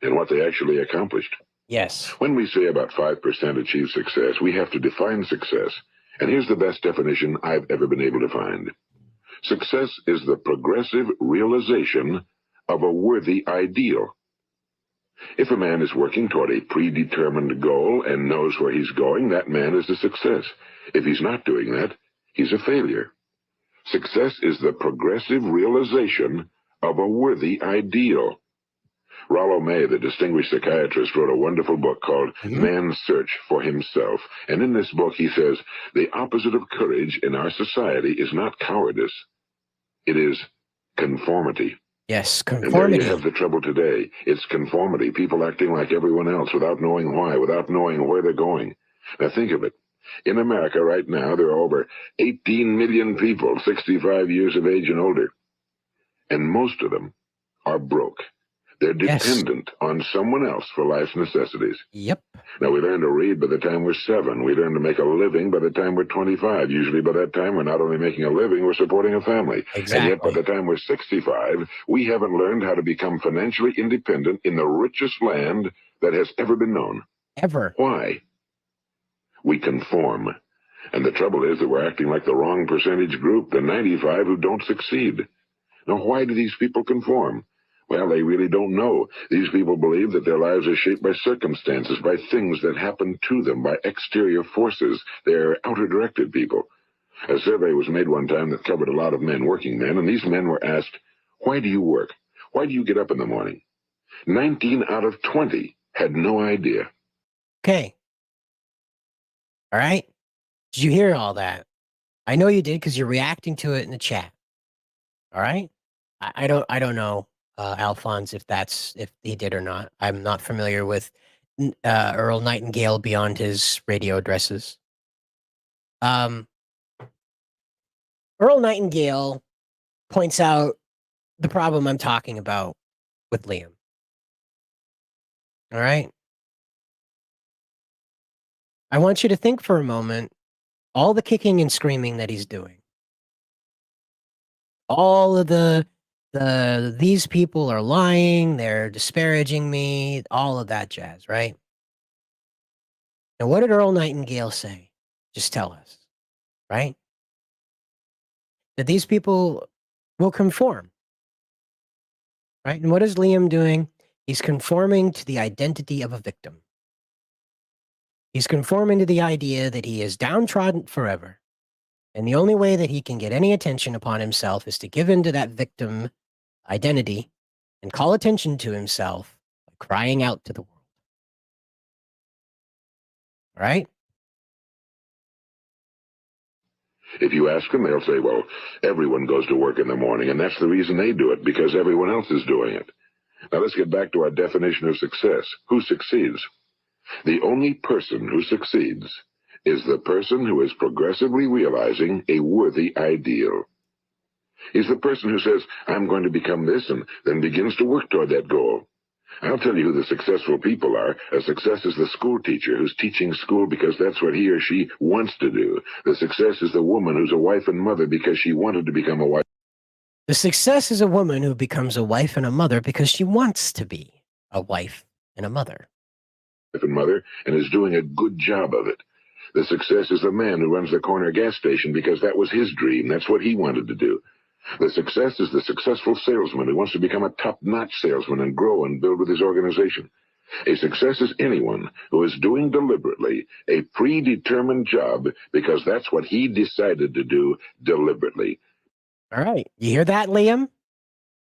and what they actually accomplished? Yes. When we say about 5% achieve success, we have to define success. And here's the best definition I've ever been able to find. Success is the progressive realization of a worthy ideal. If a man is working toward a predetermined goal and knows where he's going, that man is a success. If he's not doing that, he's a failure. Success is the progressive realization of a worthy ideal. Rollo May, the distinguished psychiatrist, wrote a wonderful book called Man's Search for Himself. And in this book, he says, the opposite of courage in our society is not cowardice. It is conformity. Yes, And there conformity. you have the trouble today. It's conformity. People acting like everyone else without knowing why, without knowing where they're going. Now think of it. In America right now, there are over 18 million people 65 years of age and older. And most of them are broke. They're dependent on someone else for life's necessities. Yep. Now, we learn to read by the time we're 7. We learn to make a living by the time we're 25. Usually by that time, we're not only making a living, we're supporting a family. Exactly. And yet, by the time we're 65, we haven't learned how to become financially independent in the richest land that has ever been known. Ever. Why? We conform. And the trouble is that we're acting like the wrong percentage group, the 95 who don't succeed. Now, why do these people conform? Well, they really don't know. These people believe that their lives are shaped by circumstances, by things that happen to them, by exterior forces. They're outer-directed people. A survey was made one time that covered a lot of men, working men, and these men were asked, why do you work? Why do you get up in the morning? 19 out of 20 had no idea. Okay. All right. Did you hear all that? I know you did because you're reacting to it in the chat. All right. I don't know, Alphonse, if he did or not. I'm not familiar with Earl Nightingale beyond his radio addresses. Earl Nightingale points out the problem I'm talking about with Liam. All right. I want you to think for a moment all the kicking and screaming that he's doing. All of these people are lying, they're disparaging me, all of that jazz, right? Now, what did Earl Nightingale say? Just tell us, right? That these people will conform, right? And what is Liam doing? He's conforming to the identity of a victim. He's conforming to the idea that he is downtrodden forever. And the only way that he can get any attention upon himself is to give into that victim identity and call attention to himself by crying out to the world. Right? If you ask them, they'll say, well, everyone goes to work in the morning, and that's the reason they do it, because everyone else is doing it. Now let's get back to our definition of success. Who succeeds? The only person who succeeds is the person who is progressively realizing a worthy ideal. He's the person who says, I'm going to become this, and then begins to work toward that goal. I'll tell you who the successful people are. A success is the school teacher who's teaching school because that's what he or she wants to do. The success is the woman who's a wife and mother because she wanted to become a wife. The success is a woman who becomes a wife and a mother because she wants to be a wife and a mother. And mother, and is doing a good job of it. The success is the man who runs the corner gas station because that was his dream. That's what he wanted to do. The success is the successful salesman who wants to become a top-notch salesman and grow and build with his organization. A success is anyone who is doing deliberately a predetermined job because that's what he decided to do deliberately. All right. You hear that, Liam?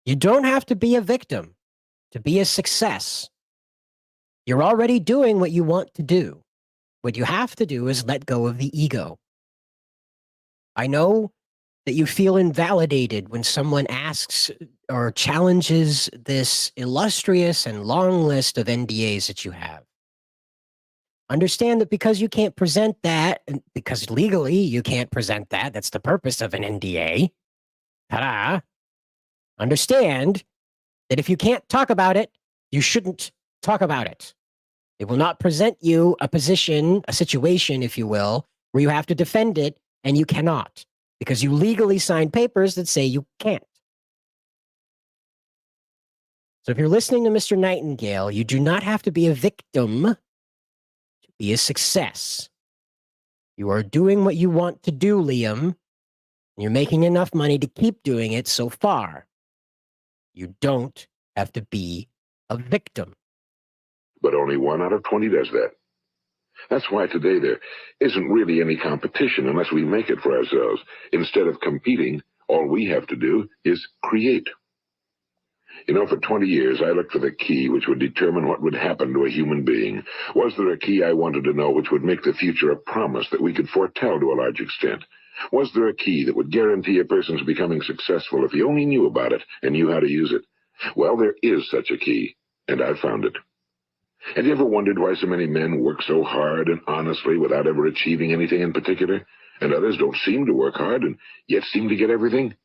You don't have to be a victim to be a success. You're already doing what you want to do. What you have to do is let go of the ego. I know that you feel invalidated when someone asks or challenges this illustrious and long list of NDAs that you have. Understand that because you can't present that, and because legally you can't present that, that's the purpose of an NDA. Ta-da! Understand that if you can't talk about it, you shouldn't talk about it. It will not present you a position, a situation, if you will, where you have to defend it, and you cannot, because you legally signed papers that say you can't. So if you're listening to Mr. Nightingale, you do not have to be a victim to be a success. You are doing what you want to do, Liam, and you're making enough money to keep doing it so far. You don't have to be a victim. But only 1 out of 20 does that. That's why today there isn't really any competition unless we make it for ourselves. Instead of competing, All we have to do is create. You know, for 20 years, I looked for the key which would determine what would happen to a human being. Was there a key I wanted to know which would make the future a promise that we could foretell to a large extent? Was there a key that would guarantee a person's becoming successful if he only knew about it and knew how to use it? Well, there is such a key, and I found it. Have you ever wondered why so many men work so hard and honestly without ever achieving anything in particular, and others don't seem to work hard and yet seem to get everything?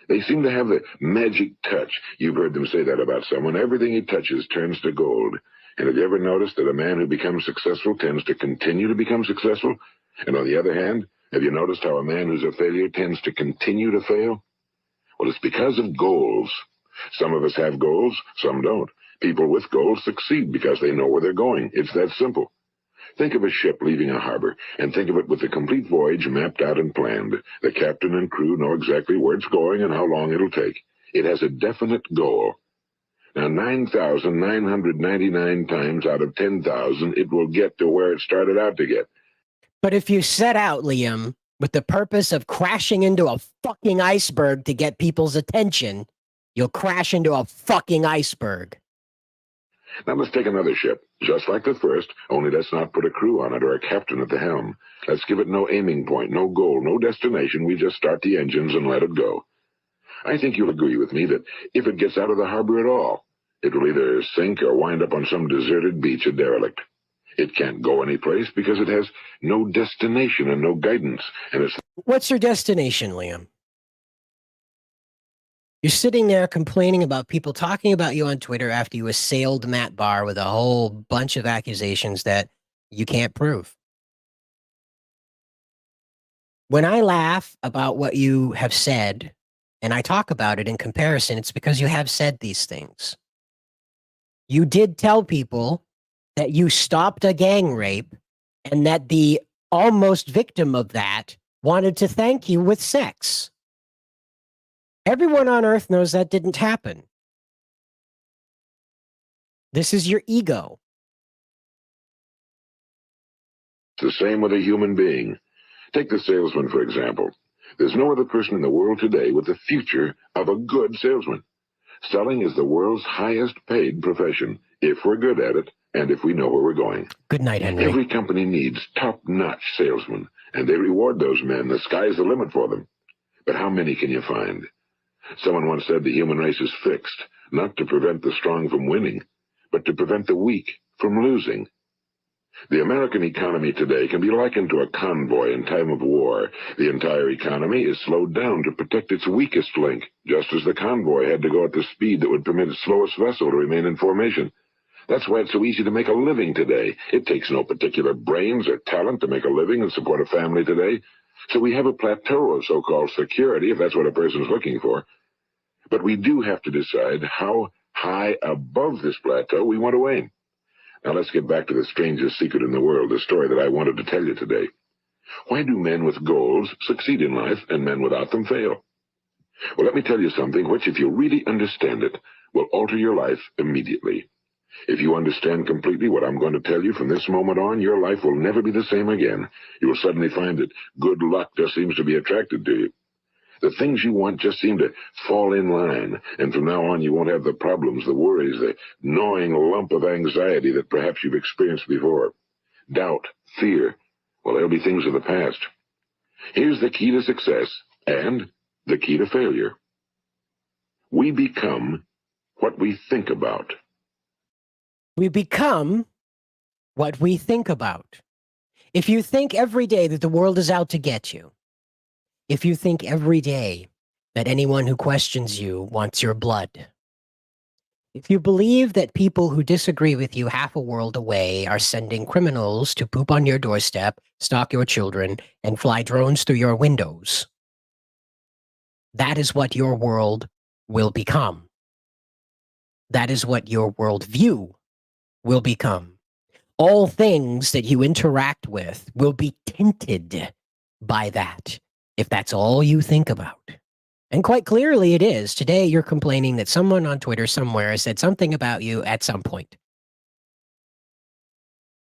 They seem to have the magic touch. You've heard them say that about someone. Everything he touches turns to gold. And have you ever noticed that a man who becomes successful tends to continue to become successful? And on the other hand, have you noticed how a man who's a failure tends to continue to fail? Well, it's because of goals. Some of us have goals, some don't. People with goals succeed because they know where they're going. It's that simple. Think of a ship leaving a harbor, and think of it with the complete voyage mapped out and planned. The captain and crew know exactly where it's going and how long it'll take. It has a definite goal. Now, 9,999 times out of 10,000, it will get to where it started out to get. But if you set out, Liam, with the purpose of crashing into a fucking iceberg to get people's attention, you'll crash into a fucking iceberg. Now let's take another ship, just like the first, only let's not put a crew on it or a captain at the helm. Let's give it no aiming point, no goal, no destination. We just start the engines and let it go. I think you'll agree with me that if it gets out of the harbor at all, it will either sink or wind up on some deserted beach, a derelict. It can't go anyplace because it has no destination and no guidance. And it's... What's your destination, Liam? You're sitting there complaining about people talking about you on Twitter after you assailed Matt Barr with a whole bunch of accusations that you can't prove. When I laugh about what you have said, and I talk about it in comparison, it's because you have said these things. You did tell people that you stopped a gang rape and that the almost victim of that wanted to thank you with sex. Everyone on Earth knows that didn't happen. This is your ego. It's the same with a human being. Take the salesman, for example. There's no other person in the world today with the future of a good salesman. Selling is the world's highest paid profession, if we're good at it and if we know where we're going. Good night, Henry. Every company needs top-notch salesmen, and they reward those men. The sky's the limit for them. But how many can you find? Someone once said the human race is fixed, not to prevent the strong from winning, but to prevent the weak from losing. The American economy today can be likened to a convoy in time of war. The entire economy is slowed down to protect its weakest link, just as the convoy had to go at the speed that would permit its slowest vessel to remain in formation. That's why it's so easy to make a living today. It takes no particular brains or talent to make a living and support a family today. So we have a plateau of so-called security, if that's what a person's looking for. But we do have to decide how high above this plateau we want to aim. Now let's get back to the strangest secret in the world, the story that I wanted to tell you today. Why do men with goals succeed in life and men without them fail? Well, let me tell you something which, if you really understand it, will alter your life immediately. If you understand completely what I'm going to tell you from this moment on, your life will never be the same again. You will suddenly find that good luck just seems to be attracted to you. The things you want just seem to fall in line, and from now on you won't have the problems, the worries, the gnawing lump of anxiety that perhaps you've experienced before. Doubt, fear, well, they'll be things of the past. Here's the key to success and the key to failure. We become what we think about. We become what we think about. If you think every day that the world is out to get you, if you think every day that anyone who questions you wants your blood, if you believe that people who disagree with you half a world away are sending criminals to poop on your doorstep, stalk your children, and fly drones through your windows, that is what your world will become. That is what your worldview will become. All things that you interact with will be tinted by that, if that's all you think about. And quite clearly it is. Today you're complaining that someone on Twitter somewhere said something about you at some point.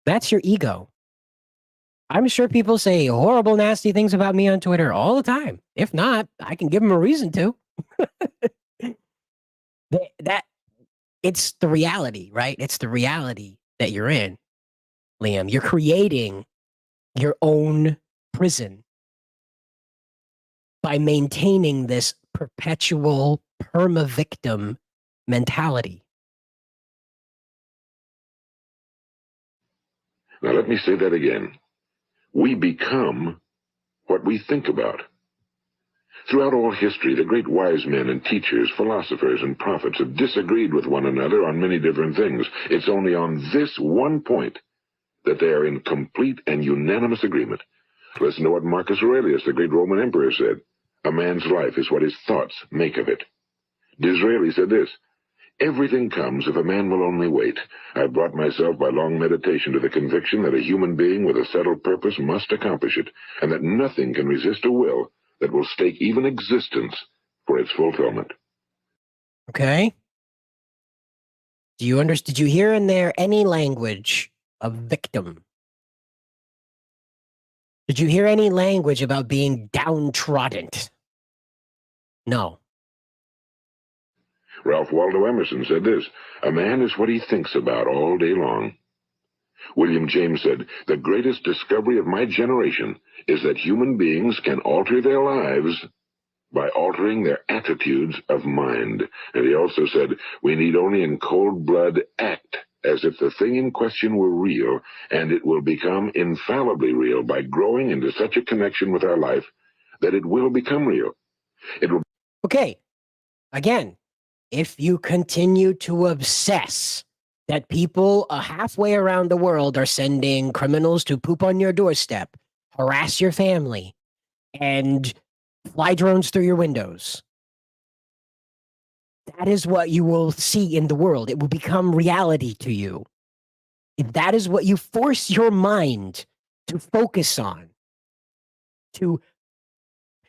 That's your ego. I'm sure people say horrible, nasty things about me on Twitter all the time. If not, I can give them a reason to. that it's the reality, right? It's the reality that you're in, Liam. You're creating your own prison by maintaining this perpetual perma-victim mentality. Now, let me say that again. We become what we think about. Throughout all history, the great wise men and teachers, philosophers and prophets have disagreed with one another on many different things. It's only on this one point that they are in complete and unanimous agreement. Listen to what Marcus Aurelius, the great Roman emperor, said. A man's life is what his thoughts make of it. Disraeli said this, everything comes if a man will only wait. I brought myself by long meditation to the conviction that a human being with a settled purpose must accomplish it, and that nothing can resist a will that will stake even existence for its fulfillment. Okay. Did you hear in there any language of victim? Did you hear any language about being downtrodden? No. Ralph Waldo Emerson said this, a man is what he thinks about all day long. William James said, the greatest discovery of my generation is that human beings can alter their lives by altering their attitudes of mind. And he also said, we need only in cold blood act as if the thing in question were real, and it will become infallibly real by growing into such a connection with our life that it will become real. It will. Okay. Again, if you continue to obsess that people halfway around the world are sending criminals to poop on your doorstep, harass your family, and fly drones through your windows, that is what you will see in the world. It will become reality to you. If that is what you force your mind to focus on, to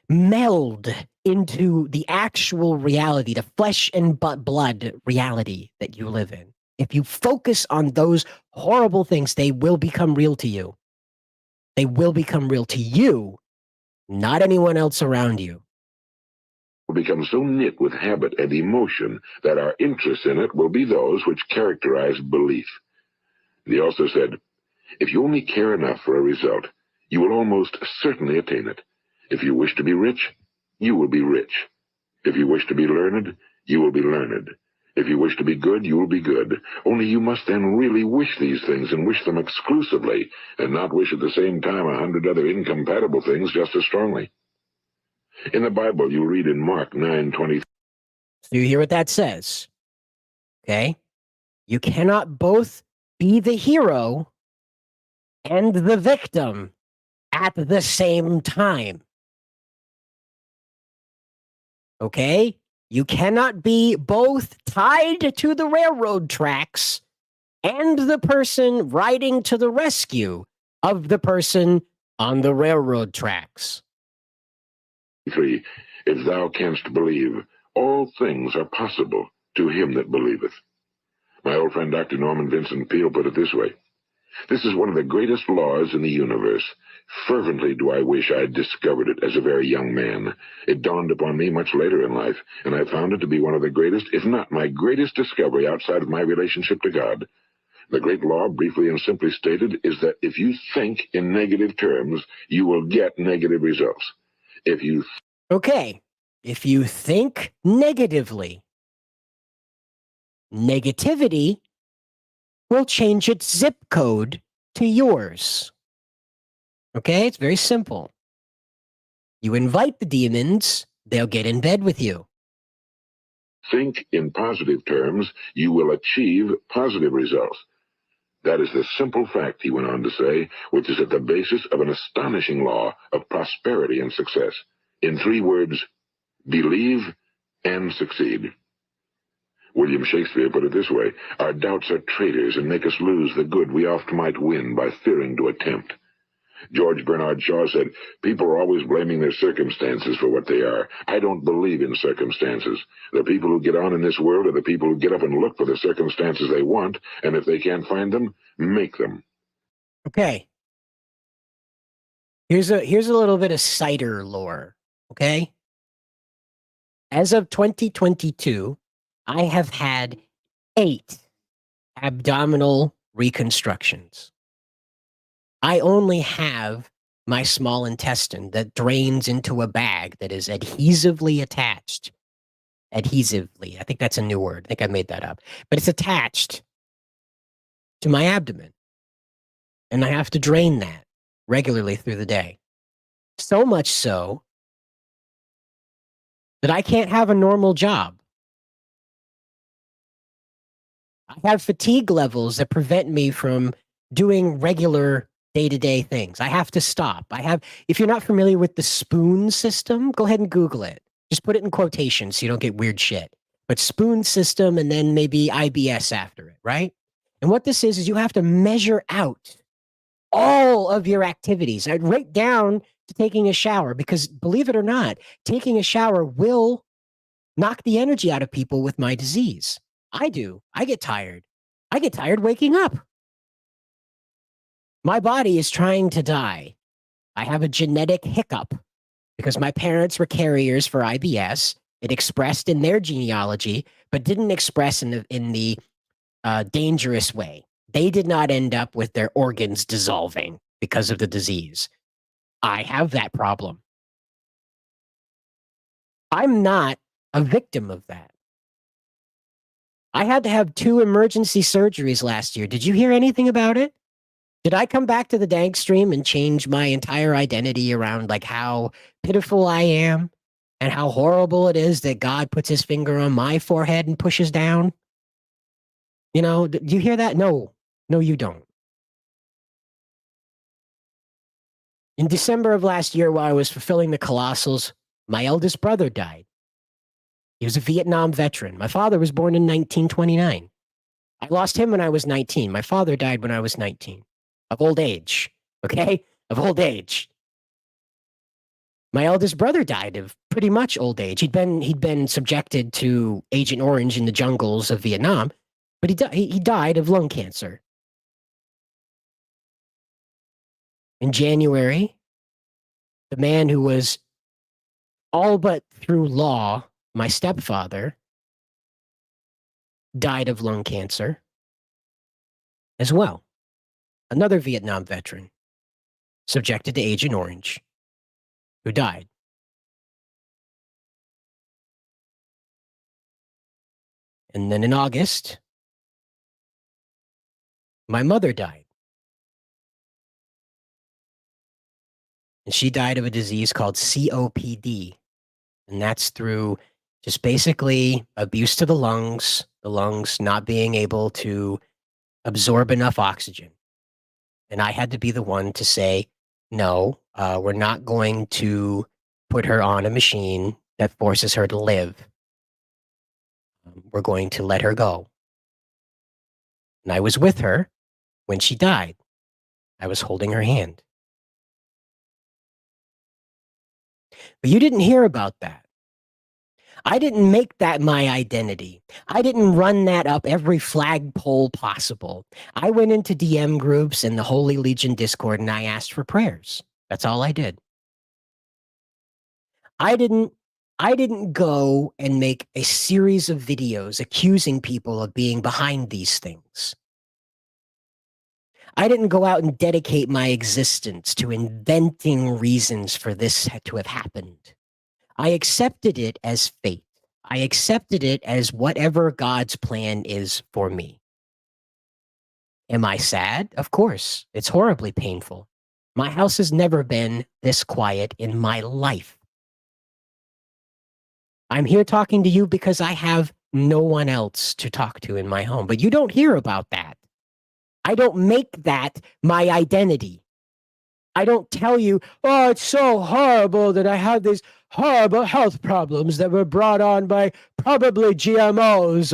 meld into the actual reality, the flesh and blood reality that you live in. If you focus on those horrible things, they will become real to you. They will become real to you, not anyone else around you. Will become so knit with habit and emotion that our interest in it will be those which characterize belief. He also said, if you only care enough for a result, you will almost certainly attain it. If you wish to be rich, you will be rich. If you wish to be learned, you will be learned. If you wish to be good, you will be good. Only you must then really wish these things and wish them exclusively, and not wish at the same time 100 other incompatible things just as strongly. In the Bible, you read in Mark 9:20. So you hear what that says? Okay? You cannot both be the hero and the victim at the same time. Okay? You cannot be both tied to the railroad tracks and the person riding to the rescue of the person on the railroad tracks. 3. If thou canst believe, all things are possible to him that believeth. My old friend Dr. Norman Vincent Peale put it this way. This is one of the greatest laws in the universe. Fervently do I wish I had discovered it as a very young man. It dawned upon me much later in life, and I found it to be one of the greatest, if not my greatest discovery outside of my relationship to God. The great law, briefly and simply stated, is that if you think in negative terms, you will get negative results. If you think negatively, negativity will change its zip code to yours. Okay, it's very simple. You invite the demons, they'll get in bed with you. Think in positive terms, you will achieve positive results. That is the simple fact, he went on to say, which is at the basis of an astonishing law of prosperity and success. In 3 words, believe and succeed. William Shakespeare put it this way, our doubts are traitors and make us lose the good we oft might win by fearing to attempt. George Bernard Shaw said, people are always blaming their circumstances for what they are. I don't believe in circumstances. The people who get on in this world are the people who get up and look for the circumstances they want, and if they can't find them, make them. Okay. Here's a little bit of cider lore, okay? As of 2022, I have had 8 abdominal reconstructions. I only have my small intestine that drains into a bag that is adhesively attached. Adhesively. I think that's a new word. I think I made that up. But it's attached to my abdomen. And I have to drain that regularly through the day. So much so that I can't have a normal job. I have fatigue levels that prevent me from doing regular day-to-day things. I have to stop. If you're not familiar with the spoon system, go ahead and Google it. Just put it in quotations so you don't get weird shit. But spoon system and then maybe IBS after it, right? And what this is you have to measure out all of your activities. I'd write down to taking a shower because, believe it or not, taking a shower will knock the energy out of people with my disease. I do. I get tired. I get tired waking up. My body is trying to die. I have a genetic hiccup because my parents were carriers for IBS. It expressed in their genealogy, but didn't express in the dangerous way. They did not end up with their organs dissolving because of the disease. I have that problem. I'm not a victim of that. I had to have 2 emergency surgeries last year. Did you hear anything about it? Did I come back to the dank stream and change my entire identity around like how pitiful I am and how horrible it is that God puts his finger on my forehead and pushes down? You know, do you hear that? No, you don't. In December of last year, while I was fulfilling the colossals, my eldest brother died. He was a Vietnam veteran. My father was born in 1929. I lost him when I was 19. My father died when I was 19. Of old age, okay? Of old age. My eldest brother died of pretty much old age. He'd been subjected to Agent Orange in the jungles of Vietnam, but he died of lung cancer. In January, the man who was all but through law my stepfather died of lung cancer as well. Another Vietnam veteran subjected to Agent Orange who died. And then in August, my mother died. And she died of a disease called COPD. And that's through just basically abuse to the lungs not being able to absorb enough oxygen. And I had to be the one to say, no, we're not going to put her on a machine that forces her to live. We're going to let her go. And I was with her when she died. I was holding her hand. But you didn't hear about that. I didn't make that my identity. I didn't run that up every flagpole possible. I went into DM groups and the Holy Legion Discord and I asked for prayers. That's all I did. I didn't go and make a series of videos accusing people of being behind these things. I didn't go out and dedicate my existence to inventing reasons for this to have happened. I accepted it as fate. I accepted it as whatever God's plan is for me. Am I sad? Of course. It's horribly painful. My house has never been this quiet in my life. I'm here talking to you because I have no one else to talk to in my home, but you don't hear about that. I don't make that my identity. I don't tell you, oh, it's so horrible that I had these horrible health problems that were brought on by probably GMOs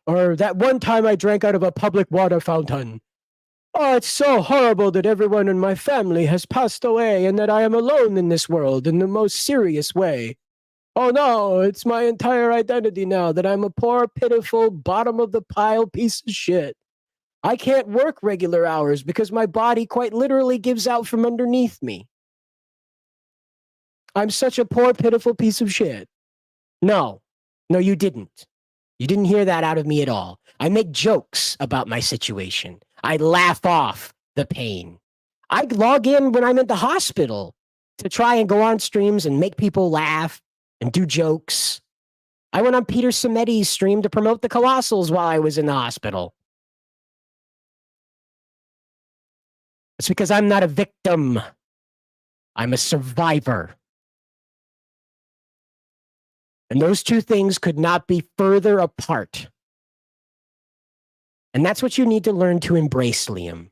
or that one time I drank out of a public water fountain. Oh, it's so horrible that everyone in my family has passed away and that I am alone in this world in the most serious way. Oh no, it's my entire identity now that I'm a poor, pitiful, bottom of the pile piece of shit. I can't work regular hours because my body quite literally gives out from underneath me. I'm such a poor, pitiful piece of shit. No, you didn't. You didn't hear that out of me at all. I make jokes about my situation. I laugh off the pain. I log in when I'm at the hospital to try and go on streams and make people laugh and do jokes. I went on Peter Sameti's stream to promote the Colossals while I was in the hospital. It's because I'm not a victim. I'm a survivor. And those two things could not be further apart. And that's what you need to learn to embrace, Liam.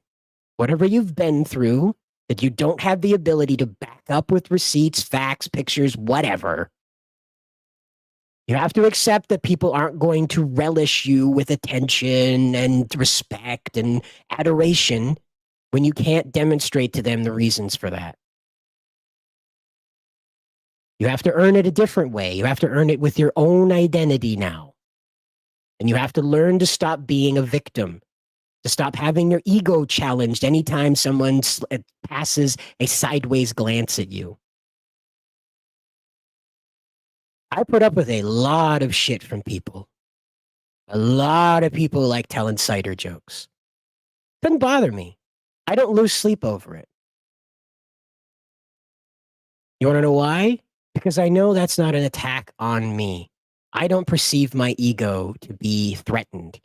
Whatever you've been through, that you don't have the ability to back up with receipts, facts, pictures, whatever. You have to accept that people aren't going to relish you with attention and respect and adoration when you can't demonstrate to them the reasons for that. You have to earn it a different way. You have to earn it with your own identity now. And you have to learn to stop being a victim, to stop having your ego challenged anytime someone passes a sideways glance at you. I put up with a lot of shit from people. A lot of people like telling cider jokes. Doesn't bother me. I don't lose sleep over it. You want to know why? Because I know that's not an attack on me. I don't perceive my ego to be threatened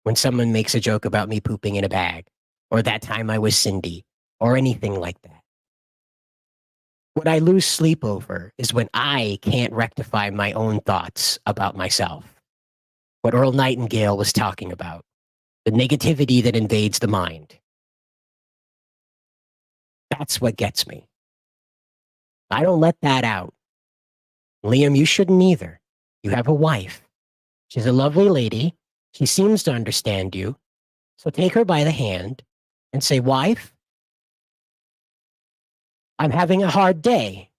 when someone makes a joke about me pooping in a bag, or that time I was Cindy, or anything like that. What I lose sleep over is when I can't rectify my own thoughts about myself. What Earl Nightingale was talking about, the negativity that invades the mind. That's what gets me. I don't let that out. Liam, you shouldn't either. You have a wife. She's a lovely lady. She seems to understand you. So take her by the hand and say, wife, I'm having a hard day.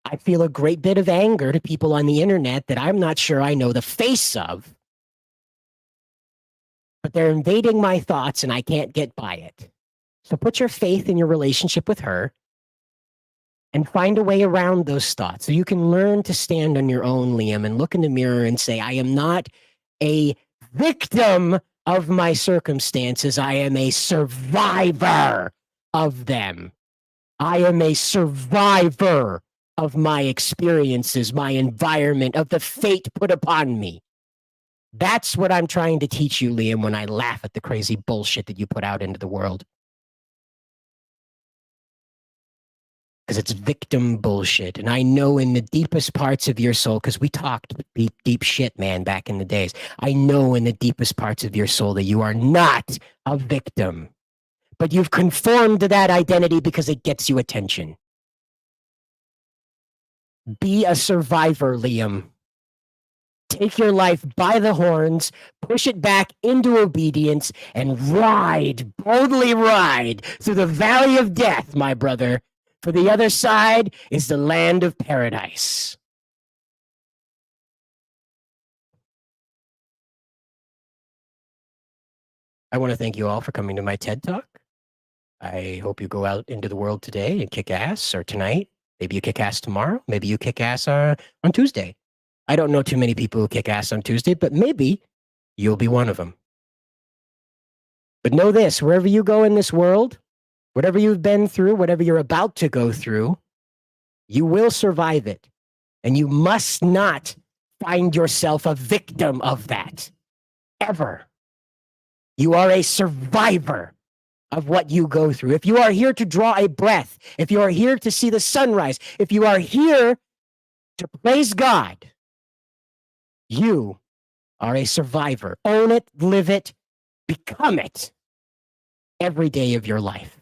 I feel a great bit of anger to people on the internet that I'm not sure I know the face of, but they're invading my thoughts and I can't get by it. So put your faith in your relationship with her and find a way around those thoughts so you can learn to stand on your own, Liam, and look in the mirror and say, I am not a victim of my circumstances. I am a survivor of them. I am a survivor of my experiences, my environment, of the fate put upon me. That's what I'm trying to teach you, Liam, when I laugh at the crazy bullshit that you put out into the world. Because it's victim bullshit. And I know in the deepest parts of your soul, because we talked deep shit, man, back in the days. I know in the deepest parts of your soul that you are not a victim. But you've conformed to that identity because it gets you attention. Be a survivor, Liam. Take your life by the horns, push it back into obedience, and boldly ride through the valley of death, my brother. For the other side is the land of paradise. I want to thank you all for coming to my TED Talk. I hope you go out into the world today and kick ass, or tonight. Maybe you kick ass tomorrow. Maybe you kick ass on Tuesday. I don't know too many people who kick ass on Tuesday, but maybe you'll be one of them. But know this, wherever you go in this world, whatever you've been through, whatever you're about to go through, you will survive it. And you must not find yourself a victim of that. Ever. You are a survivor of what you go through. If you are here to draw a breath, if you are here to see the sunrise, if you are here to praise God, you are a survivor. Own it, live it, become it every day of your life.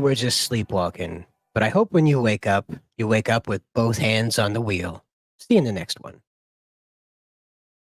were just sleepwalking, but I hope when you wake up with both hands on the wheel. See you in the next one.